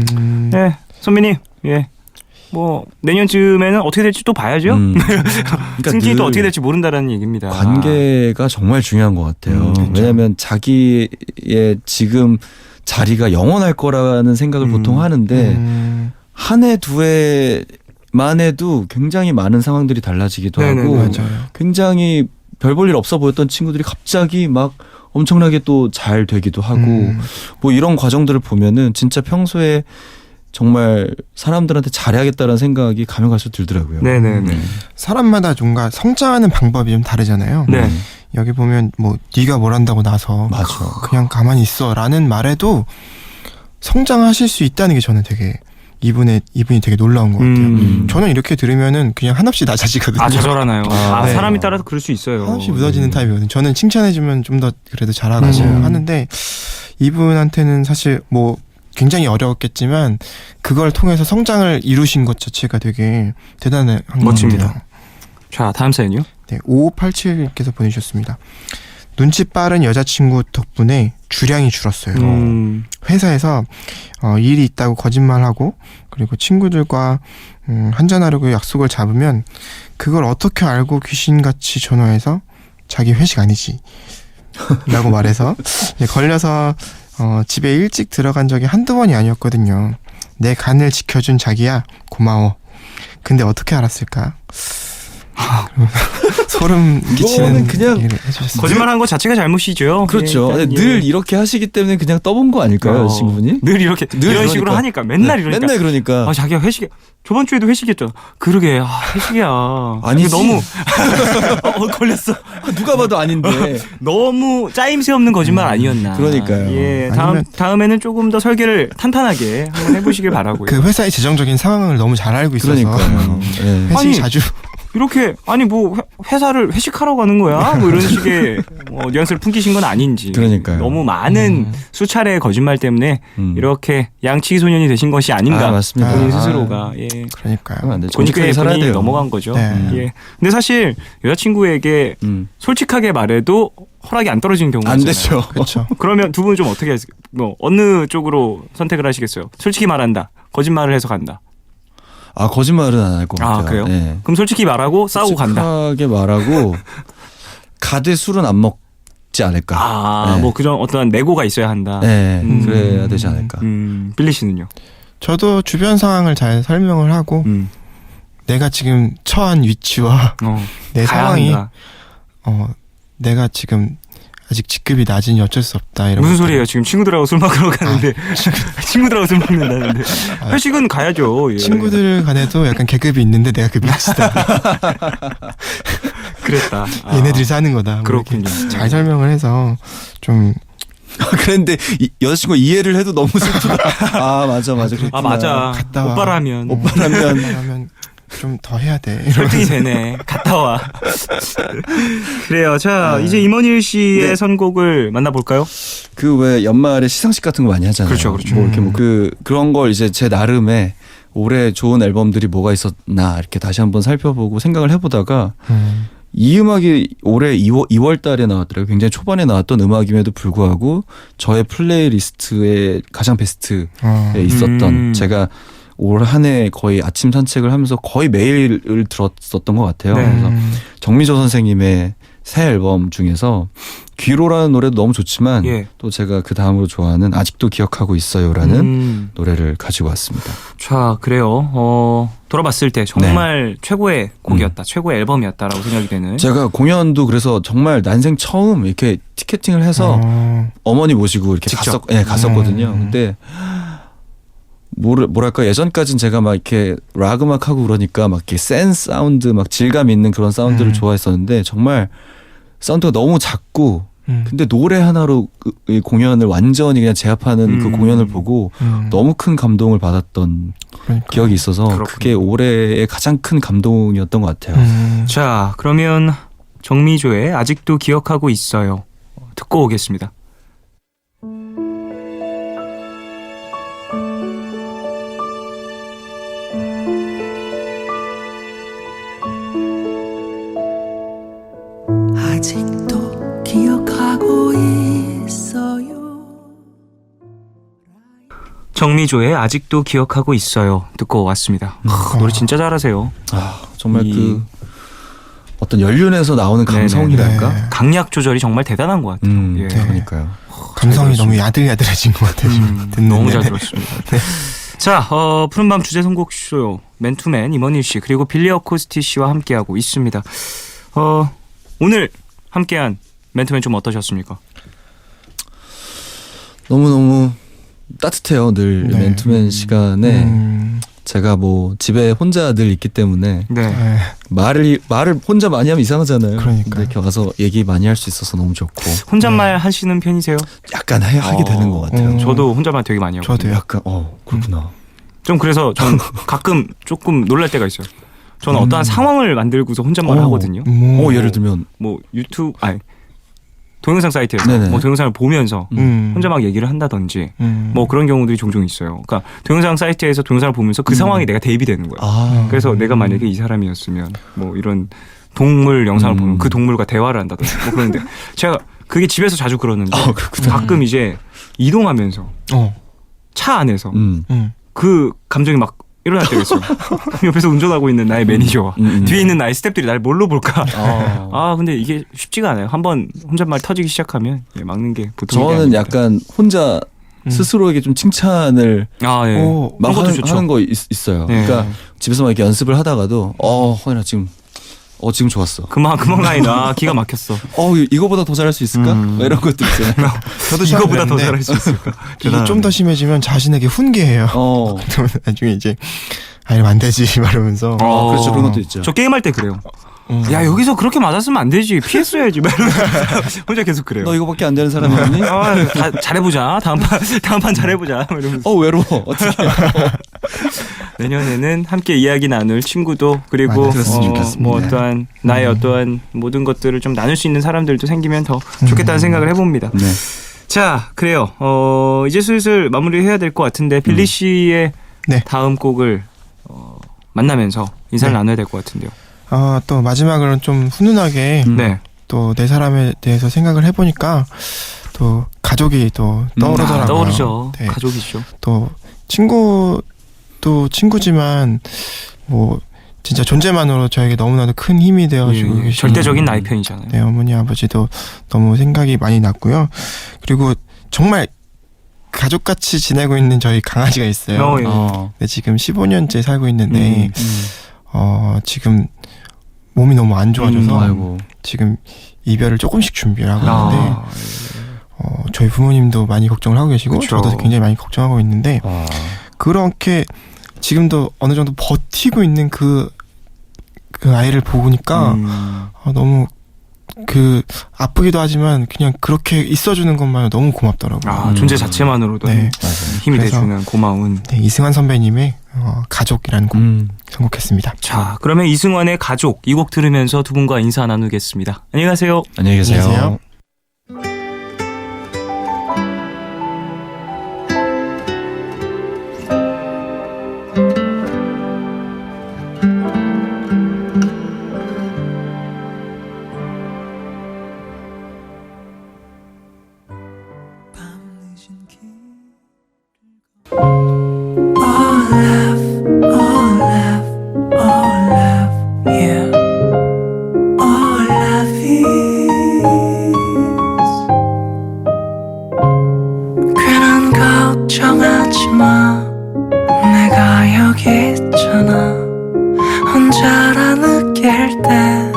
A: 선배님 뭐 내년쯤에는 어떻게 될지 또 봐야죠.
F: 그러니까
A: 승진이 또
F: 늘
A: 어떻게 될지 모른다라는 얘기입니다.
F: 관계가 정말 중요한 것 같아요.
E: 그렇죠.
F: 왜냐하면 자기의 지금 자리가 영원할 거라는 생각을 보통 하는데 한 해 두 해만 해도 굉장히 많은 상황들이 달라지기도
A: 네네네,
F: 하고
E: 맞아요.
F: 굉장히 별 볼 일 없어 보였던 친구들이 갑자기 막 엄청나게 또 잘 되기도 하고 뭐 이런 과정들을 보면은 진짜 평소에 정말 사람들한테 잘해야겠다는 생각이 가면 갈수록 들더라고요.
A: 네네네.
E: 사람마다 뭔가 성장하는 방법이 좀 다르잖아요.
A: 네.
E: 여기 보면 뭐 네가 뭘 한다고 나서
F: 맞아.
E: 그냥 가만히 있어라는 말에도 성장하실 수 있다는 게 저는 되게 이분이 되게 놀라운 것 같아요. 저는 이렇게 들으면은 그냥 한없이 낮아지거든요.
A: 좌절하나요?
E: 네.
A: 사람에 따라서 그럴 수 있어요.
E: 한없이 무너지는 타입이거든요. 저는 칭찬해주면 좀 더 그래도 잘하겠어요 하는데 이분한테는 사실 뭐 굉장히 어려웠겠지만 그걸 통해서 성장을 이루신 것 자체가 되게 대단한 것
A: 멋집니다.
E: 같아요.
A: 자, 다음 사연이요.
E: 네, 5587께서 보내주셨습니다. 눈치 빠른 여자친구 덕분에 주량이 줄었어요. 회사에서 일이 있다고 거짓말하고 그리고 친구들과 한잔하려고 약속을 잡으면 그걸 어떻게 알고 귀신같이 전화해서 자기 회식 아니지 라고 말해서 걸려서 집에 일찍 들어간 적이 한두 번이 아니었거든요. 내 간을 지켜준 자기야 고마워. 근데 어떻게 알았을까? 소름 끼치는
F: 이거는 그냥
E: 얘기를 해주셨습니다.
A: 거짓말한 것 자체가 잘못이죠.
F: 그렇죠.
A: 일단,
F: 늘 이렇게 하시기 때문에 그냥 떠본 거 아닐까요, 친구분이?
A: 늘 이렇게
F: 늘
A: 이런 식으로
F: 그러니까.
A: 하니까 맨날 이러니까.
F: 맨날 그러니까.
A: 자기가 회식에 저번 주에도 회식했죠. 그러게 회식이야.
F: 아니지.
A: 너무 걸렸어.
F: 누가 봐도 아닌데.
A: 너무 짜임새 없는 거짓말 아니었나.
F: 그러니까요.
A: 예,
E: 아니면-
A: 다음에는 조금 더 설계를 탄탄하게 한번 해보시길 바라고요.
E: 그 회사의 재정적인 상황을 너무 잘 알고 있어서
F: 그러니까요. 예.
E: 회식
A: 아니,
E: 자주
A: 이렇게 뭐 회사를 회식하러 가는 거야? 뭐 이런 식의 뉘앙스를 풍기신 건 아닌지.
F: 그러니까요.
A: 너무 많은 수차례의 거짓말 때문에 이렇게 양치기 소년이 되신 것이 아닌가.
F: 맞습니다.
A: 본인
E: 아.
A: 스스로가
E: 그러니까요.
F: 그러면 안 되죠.
A: 본인께
F: 정직하게 살아야
A: 본인이
F: 돼요.
A: 넘어간 거죠.
E: 네.
A: 예. 근데 사실 여자친구에게 솔직하게 말해도 허락이 안 떨어지는 경우가
F: 안
A: 있잖아요.
F: 되죠.
E: 그렇죠.
A: 그러면 두 분은 좀 어떻게 어느 쪽으로 선택을 하시겠어요? 솔직히 말한다. 거짓말을 해서 간다.
F: 거짓말은 안 할 것 같아요.
A: 그래요?
F: 예.
A: 그럼 솔직히 말하고 싸우고 간다.
F: 솔직하게 말하고 가되 술은 안 먹지 않을까. 네.
A: 뭐 그런 어떤 내고가 있어야 한다.
F: 네, 그래야 되지 않을까.
A: 빌리 씨는요?
E: 저도 주변 상황을 잘 설명을 하고 내가 지금 처한 위치와 내
A: 가야
E: 상황이
A: 한다.
E: 내가 지금 아직 직급이 낮으니 어쩔 수 없다 이런
A: 무슨
E: 것들.
A: 소리예요? 지금 친구들하고 술 먹으러 가는데 친구들하고 술 먹는다는데 회식은 가야죠. 예.
E: 친구들 간에도 약간 계급이 있는데 내가 그 밑이다.
A: 그랬다.
E: 얘네들이 사는 거다. 뭐
A: 그렇군요.
E: 이렇게 잘 설명을 해서 좀
F: 그런데 여자친구가 이해를 해도 너무 슬프다. 맞아. 그렇구나.
A: 맞아.
E: 갔다 와.
A: 오빠라면
E: 하면 좀 더 해야 돼.
A: 설득이 되네. 갔다 와. 그래요. 자, 이제 임원일 씨의 선곡을 만나볼까요?
F: 그 왜 연말에 시상식 같은 거 많이 하잖아요.
A: 그렇죠.
F: 뭐 이렇게 그런 걸 이제 제 나름의 올해 좋은 앨범들이 뭐가 있었나 이렇게 다시 한번 살펴보고 생각을 해보다가 이 음악이 올해 2월 달에 나왔더라고요. 굉장히 초반에 나왔던 음악임에도 불구하고 저의 플레이리스트에 가장 베스트에 있었던 제가 올 한 해 거의 아침 산책을 하면서 거의 매일을 들었었던 것 같아요.
A: 네.
F: 그래서 정미조 선생님의 새 앨범 중에서 귀로라는 노래도 너무 좋지만
A: 예.
F: 또 제가 그 다음으로 좋아하는 아직도 기억하고 있어요라는 노래를 가지고 왔습니다.
A: 자, 그래요. 돌아봤을 때 정말 최고의 곡이었다. 최고의 앨범이었다라고 생각이 되는.
F: 제가 공연도 그래서 정말 난생 처음 이렇게 티켓팅을 해서 어머니 모시고 이렇게
A: 직접?
F: 갔었거든요. 근데 뭐랄까 예전까진 제가 막 이렇게 락 음악하고 그러니까 막 이렇게 센 사운드 막 질감 있는 그런 사운드를 좋아했었는데 정말 사운드가 너무 작고 근데 노래 하나로 이 공연을 완전히 그냥 제압하는 그 공연을 보고 너무 큰 감동을 받았던 기억이 있어서
A: 그렇군요.
F: 그게 올해의 가장 큰 감동이었던 것 같아요.
A: 자, 그러면 정미조의 아직도 기억하고 있어요. 듣고 오겠습니다.
B: 아직도 기억하고 있어요.
A: 정미조의 아직도 기억하고 있어요. 듣고 왔습니다. 노래 진짜 잘하세요.
F: 정말
A: 이-
F: 그 어떤 연륜에서 나오는 감성이랄까?
E: 네.
A: 강약 조절이 정말 대단한 것 같아요. 예.
F: 그러니까요.
E: 감성이 너무 야들야들해진 것 같아요. 지금 듣는
A: 너무 잘
E: 내내.
A: 들었습니다. 자, 푸른밤 주제 선곡쇼 맨투맨 임원일 씨 그리고 빌리 어코스티 씨와 함께하고 있습니다. 오늘 함께한 맨투맨 좀 어떠셨습니까?
F: 너무너무 따뜻해요. 늘
E: 네.
F: 맨투맨 시간에 제가 뭐 집에 혼자 늘 있기 때문에
A: 네.
E: 네.
F: 말을 혼자 많이 하면 이상하잖아요.
E: 그러니까요.
F: 근데 이렇게 와서 얘기 많이 할 수 있어서 너무 좋고
A: 혼잣말 하시는 편이세요?
F: 약간 하게 되는 것 같아요.
A: 저도 혼잣말 되게 많이 하고.
E: 저도요.
F: 약간 그렇구나.
A: 좀 그래서 전 가끔 조금 놀랄 때가 있어요. 저는 어떠한 상황을 만들고서 혼잣말을 하거든요.
F: 예를 들면
A: 뭐 유튜브 아니 동영상 사이트에서
F: 네네.
A: 뭐 동영상을 보면서 혼자 막 얘기를 한다든지 뭐 그런 경우들이 종종 있어요. 그러니까 동영상 사이트에서 동영상을 보면서 그 상황이 내가 대입이 되는 거예요. 그래서 내가 만약에 이 사람이었으면 뭐 이런 동물 영상을 보면 그 동물과 대화를 한다든지 뭐 그런데 제가 그게 집에서 자주 그러는데 가끔 이제 이동하면서 차 안에서 그 감정이 막 일어날 때가 있어요. 옆에서 운전하고 있는 나의 매니저와 뒤에 있는 나의 스태프들이 날 뭘로 볼까. 근데 이게 쉽지가 않아요. 한번 혼잣말 터지기 시작하면 막는 게 보통이
F: 저는
A: 아닙니다.
F: 약간 혼자 스스로에게 좀 칭찬을
A: 예.
F: 막
A: 그런 것도 좋죠.
F: 하는 거 있어요.
A: 네.
F: 그러니까 집에서 막 이렇게 연습을 하다가도 허연아 지금 좋았어.
A: 그만 라인 기가 막혔어.
F: 이거보다 더 잘할 수 있을까? 뭐 이런 것들 있잖아요.
E: 저도
A: 이거보다 더
E: 그랬는데
A: 잘할 수 있을까?
E: 이게 좀 더 심해지면 자신에게 훈계해요. 그러면 나중에 이제 이러면 안 되지 말하면서
F: 그렇죠. 그런 것도 있죠.
A: 저 게임할 때 그래요. 야 여기서 그렇게 맞았으면 안 되지. 피했어야지. 막 이러면서 혼자 계속 그래요.
F: 너 이거밖에 안 되는 사람이니?
A: 다 잘해보자. 다음 판 잘해보자. 막 이러면서.
F: 외로워. 어떻게?
A: 내년에는 함께 이야기 나눌 친구도 그리고
E: 많이 들었으면
A: 뭐
E: 좋겠습니다.
A: 어떠한 나의 어떠한 모든 것들을 좀 나눌 수 있는 사람들도 생기면 더 좋겠다는 생각을 해봅니다.
F: 네.
A: 자, 그래요. 이제 슬슬 마무리해야 될 것 같은데 빌리 씨의
E: 네.
A: 다음 곡을 만나면서 인사를 나눠야 될 것 같은데요.
E: 또 마지막으로는 좀 훈훈하게
A: 네.
E: 또 내 사람에 대해서 생각을 해보니까 또 가족이 또 떠오르더라고요.
A: 떠오르죠.
E: 네.
A: 가족이죠.
E: 또 친구도 친구지만 뭐 진짜 존재만으로 저에게 너무나도 큰 힘이 되어주고 계신
A: 절대적인 나의 편이잖아요.
E: 네, 어머니 아버지도 너무 생각이 많이 났고요. 그리고 정말 가족같이 지내고 있는 저희 강아지가 있어요.
A: 예.
E: 네, 지금 15년째 살고 있는데 지금 몸이 너무 안 좋아져서
F: 아이고.
E: 지금 이별을 조금씩 준비를 하고 있는데
A: 아,
E: 저희 부모님도 많이 걱정을 하고 계시고
A: 그쵸.
E: 저도 굉장히 많이 걱정하고 있는데 그렇게 지금도 어느 정도 버티고 있는 그 아이를 보니까 너무 아프기도 하지만 그냥 그렇게 있어주는 것만 너무 고맙더라고요.
A: 존재 자체만으로도
E: 네.
A: 힘이
E: 그래서-
A: 돼주는 고마운.
E: 네, 이승환 선배님의 가족이라는 곡 선곡했습니다.
A: 자, 그러면 이승환의 가족 이 곡 들으면서 두 분과 인사 나누겠습니다. 안녕히 가세요.
F: 안녕히 계세요.
E: 안녕히 계세요.
B: yeah. All love is 괜한 걱정하지 마 내가 여기 있잖아 혼자라 느낄 때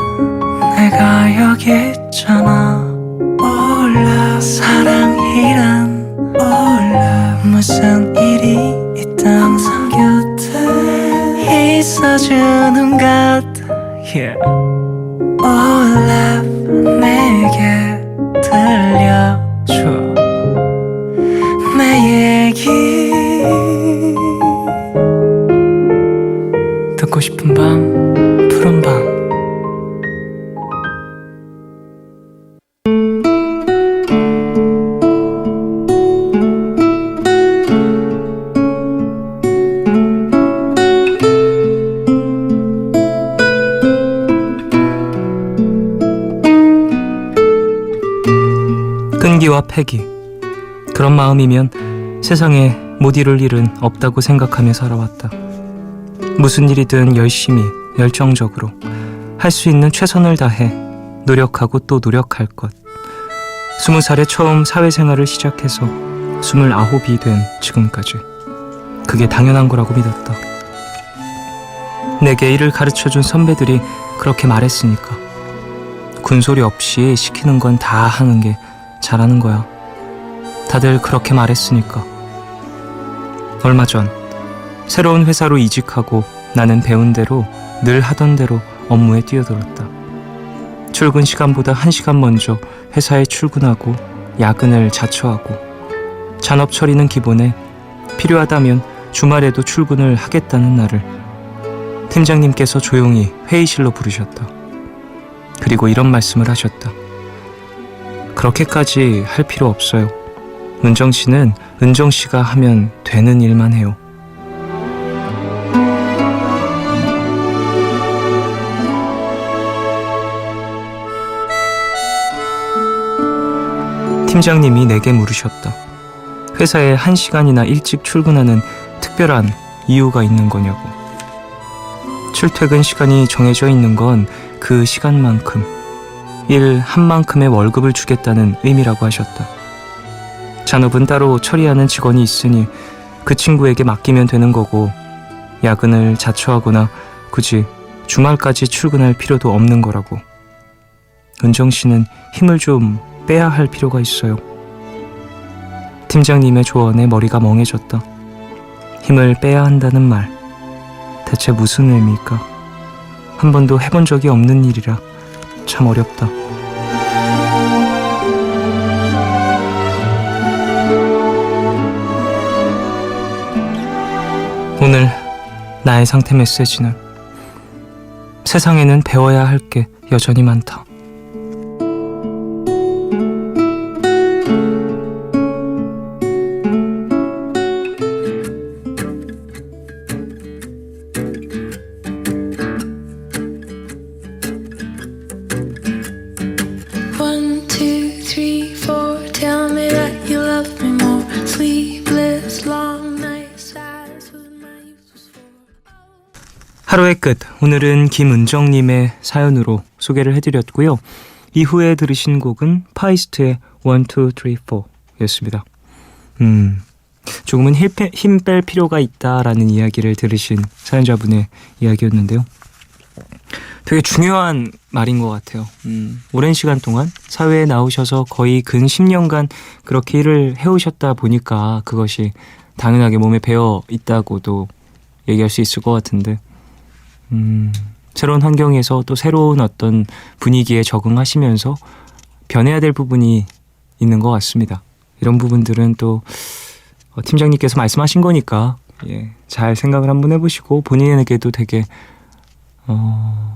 B: 내가 여기 있잖아 All love 사랑이란 All love 무슨 일이 있든 항상 곁에 있어주는 것 yeah. All love 내게 들려줘 내 얘기 듣고 싶은 밤 푸른 밤 끈기와 패기 그런 마음이면 세상에 못 이룰 일은 없다고 생각하며 살아왔다. 무슨 일이든 열심히 열정적으로 할 수 있는 최선을 다해 노력하고 또 노력할 것 20살에 처음 사회생활을 시작해서 29이 된 지금까지 그게 당연한 거라고 믿었다. 내게 일을 가르쳐준 선배들이 그렇게 말했으니까 군소리 없이 시키는 건 다 하는 게 잘하는 거야. 다들 그렇게 말했으니까. 얼마 전 새로운 회사로 이직하고 나는 배운 대로 늘 하던 대로 업무에 뛰어들었다. 출근 시간보다 1시간 먼저 회사에 출근하고 야근을 자처하고 잔업 처리는 기본에 필요하다면 주말에도 출근을 하겠다는 나를 팀장님께서 조용히 회의실로 부르셨다. 그리고 이런 말씀을 하셨다. 그렇게까지 할 필요 없어요. 은정 씨는 은정 씨가 하면 되는 일만 해요. 팀장님이 내게 물으셨다. 회사에 1시간이나 일찍 출근하는 특별한 이유가 있는 거냐고. 출퇴근 시간이 정해져 있는 건 그 시간만큼 일 한 만큼의 월급을 주겠다는 의미라고 하셨다. 잔업은 따로 처리하는 직원이 있으니 그 친구에게 맡기면 되는 거고 야근을 자처하거나 굳이 주말까지 출근할 필요도 없는 거라고. 은정 씨는 힘을 좀 빼야 할 필요가 있어요. 팀장님의 조언에 머리가 멍해졌다. 힘을 빼야 한다는 말 대체 무슨 의미일까? 한 번도 해본 적이 없는 일이라 참 어렵다. 오늘 나의 상태 메시지는 세상에는 배워야 할 게 여전히 많다.
C: One, two, three, four. Tell me that you love me more. Sleepless, long nights. That's what my youth was for.
A: 하루의 끝, 오늘은 김은정님의 사연으로 소개를 해드렸고요. 이후에 들으신 곡은 파이스트의 1, 2, 3, 4 였습니다. 조금은 힘 뺄 필요가 있다라는 이야기를 들으신 사연자분의 이야기였는데요. 되게 중요한 말인 것 같아요. 오랜 시간 동안 사회에 나오셔서 거의 근 10년간 그렇게 일을 해오셨다 보니까 그것이 당연하게 몸에 배어 있다고도 얘기할 수 있을 것 같은데 새로운 환경에서 또 새로운 어떤 분위기에 적응하시면서 변해야 될 부분이 있는 것 같습니다. 이런 부분들은 또 팀장님께서 말씀하신 거니까 잘 생각을 한번 해보시고 본인에게도 되게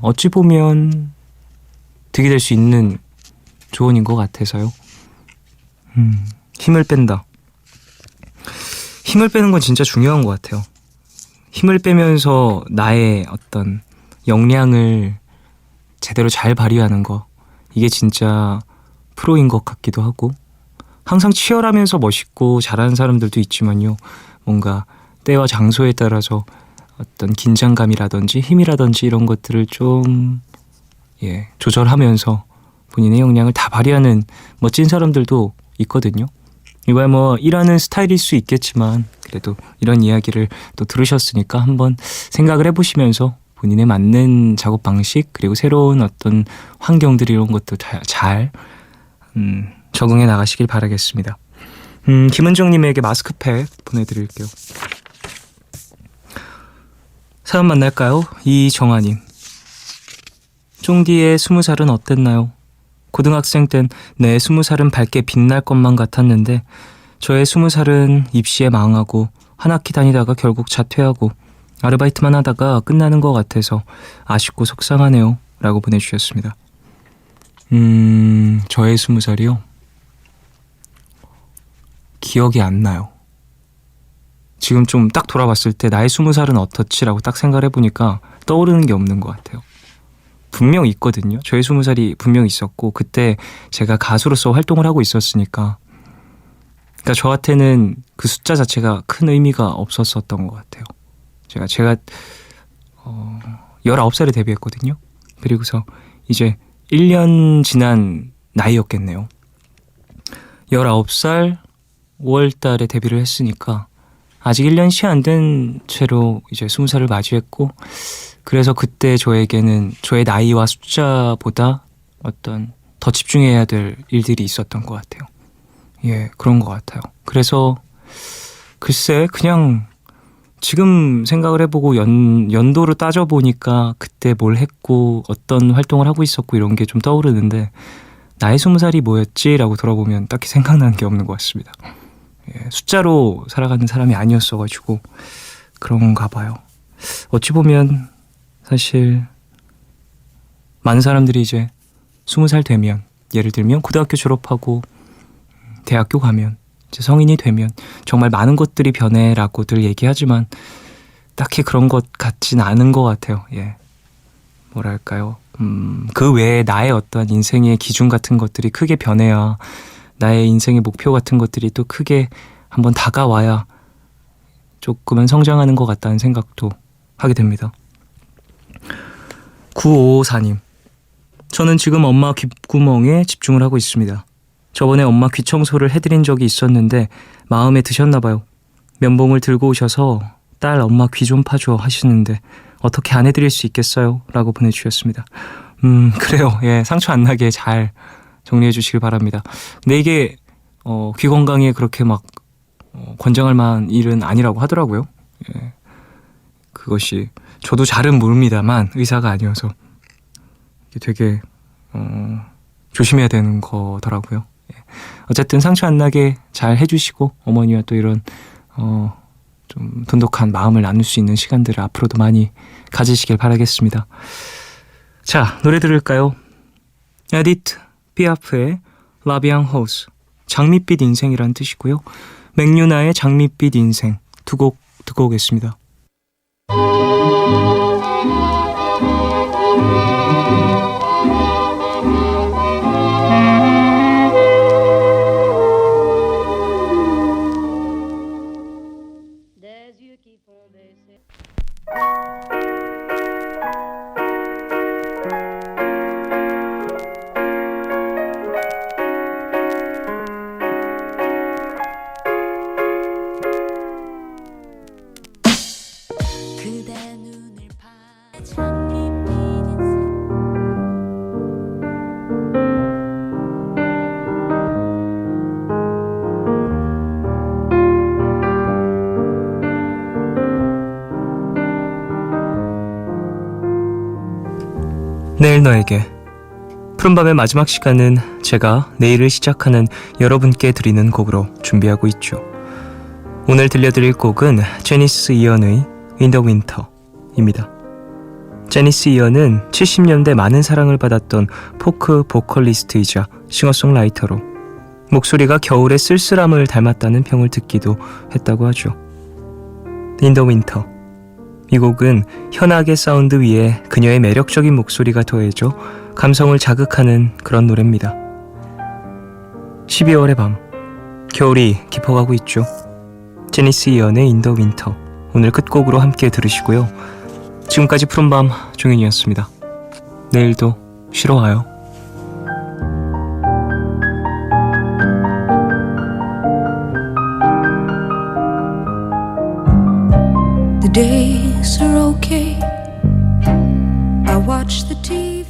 A: 어찌 보면 득이 될 수 있는 조언인 것 같아서요. 힘을 뺀다. 힘을 빼는 건 진짜 중요한 것 같아요. 힘을 빼면서 나의 어떤 역량을 제대로 잘 발휘하는 거, 이게 진짜 프로인 것 같기도 하고, 항상 치열하면서 멋있고 잘하는 사람들도 있지만요,
B: 뭔가 때와 장소에 따라서 어떤 긴장감이라든지 힘이라든지 이런 것들을 좀 조절하면서 본인의 역량을 다 발휘하는 멋진 사람들도 있거든요. 이거야 뭐 일하는 스타일일 수 있겠지만 그래도 이런 이야기를 또 들으셨으니까 한번 생각을 해보시면서 본인에 맞는 작업 방식 그리고 새로운 어떤 환경들 이런 것도 잘 적응해 나가시길 바라겠습니다. 김은정님에게 마스크팩 보내드릴게요. 사연 만날까요? 이정아님. 쫑디의 20살은 어땠나요? 고등학생 땐 내 20살은 밝게 빛날 것만 같았는데 저의 20살은 입시에 망하고 한 학기 다니다가 결국 자퇴하고 아르바이트만 하다가 끝나는 것 같아서 아쉽고 속상하네요. 라고 보내주셨습니다. 저의 20살이요? 기억이 안 나요. 지금 좀 딱 돌아봤을 때 나의 20살은 어떻지라고 딱 생각을 해보니까 떠오르는 게 없는 것 같아요. 분명 있거든요. 저의 20살이 분명 있었고 그때 제가 가수로서 활동을 하고 있었으니까 그러니까 저한테는 그 숫자 자체가 큰 의미가 없었던 것 같아요. 제가 19살에 데뷔했거든요. 그리고서 이제 1년 지난 나이였겠네요. 19살 5월달에 데뷔를 했으니까 아직 1년이 안 된 채로 이제 20살을 맞이했고 그래서 그때 저에게는 저의 나이와 숫자보다 어떤 더 집중해야 될 일들이 있었던 것 같아요. 그런 것 같아요. 그래서 글쎄 그냥 지금 생각을 해보고 연도로 따져보니까 그때 뭘 했고 어떤 활동을 하고 있었고 이런 게 좀 떠오르는데 나의 20살이 뭐였지? 라고 돌아보면 딱히 생각나는 게 없는 것 같습니다. 숫자로 살아가는 사람이 아니었어가지고 그런가 봐요. 어찌 보면 사실 많은 사람들이 이제 20살 되면 예를 들면 고등학교 졸업하고 대학교 가면 이제 성인이 되면 정말 많은 것들이 변해라고들 얘기하지만 딱히 그런 것 같진 않은 것 같아요. 뭐랄까요? 그 외에 나의 어떤 인생의 기준 같은 것들이 크게 변해야 나의 인생의 목표 같은 것들이 또 크게 한번 다가와야 조금은 성장하는 것 같다는 생각도 하게 됩니다. 9554님. 저는 지금 엄마 귓구멍에 집중을 하고 있습니다. 저번에 엄마 귀 청소를 해드린 적이 있었는데 마음에 드셨나 봐요. 면봉을 들고 오셔서 딸 엄마 귀 좀 파줘 하시는데 어떻게 안 해드릴 수 있겠어요? 라고 보내주셨습니다. 그래요. 상처 안 나게 잘 정리해 주시길 바랍니다. 근데 이게 귀 건강에 그렇게 막 권장할 만한 일은 아니라고 하더라고요. 그것이 저도 잘은 모릅니다만 의사가 아니어서 되게 조심해야 되는 거더라고요. 어쨌든 상처 안 나게 잘 해주시고 어머니와 또 이런 좀 돈독한 마음을 나눌 수 있는 시간들을 앞으로도 많이 가지시길 바라겠습니다. 자, 노래 들을까요? 에디트 피아프의 라비앙 호스, 장밋빛 인생이란 뜻이고요. 맥유나의 장밋빛 인생 두 곡 듣고 오겠습니다. 내일 너에게. 푸른밤의 마지막 시간은 제가 내일을 시작하는 여러분께 드리는 곡으로 준비하고 있죠. 오늘 들려드릴 곡은 제니스 이언의 In the Winter입니다. 제니스 이언은 70년대 많은 사랑을 받았던 포크 보컬리스트이자 싱어송라이터로 목소리가 겨울의 쓸쓸함을 닮았다는 평을 듣기도 했다고 하죠. In the Winter. 이 곡은 현악의 사운드 위에 그녀의 매력적인 목소리가 더해져 감성을 자극하는 그런 노래입니다. 12월의 밤, 겨울이 깊어가고 있죠.
A: 제니스 이언의 인 더 윈터 오늘 끝곡으로 함께 들으시고요. 지금까지 푸른밤 종현이었습니다. 내일도 쉬러 와요.
C: The days are okay. I watch the TV.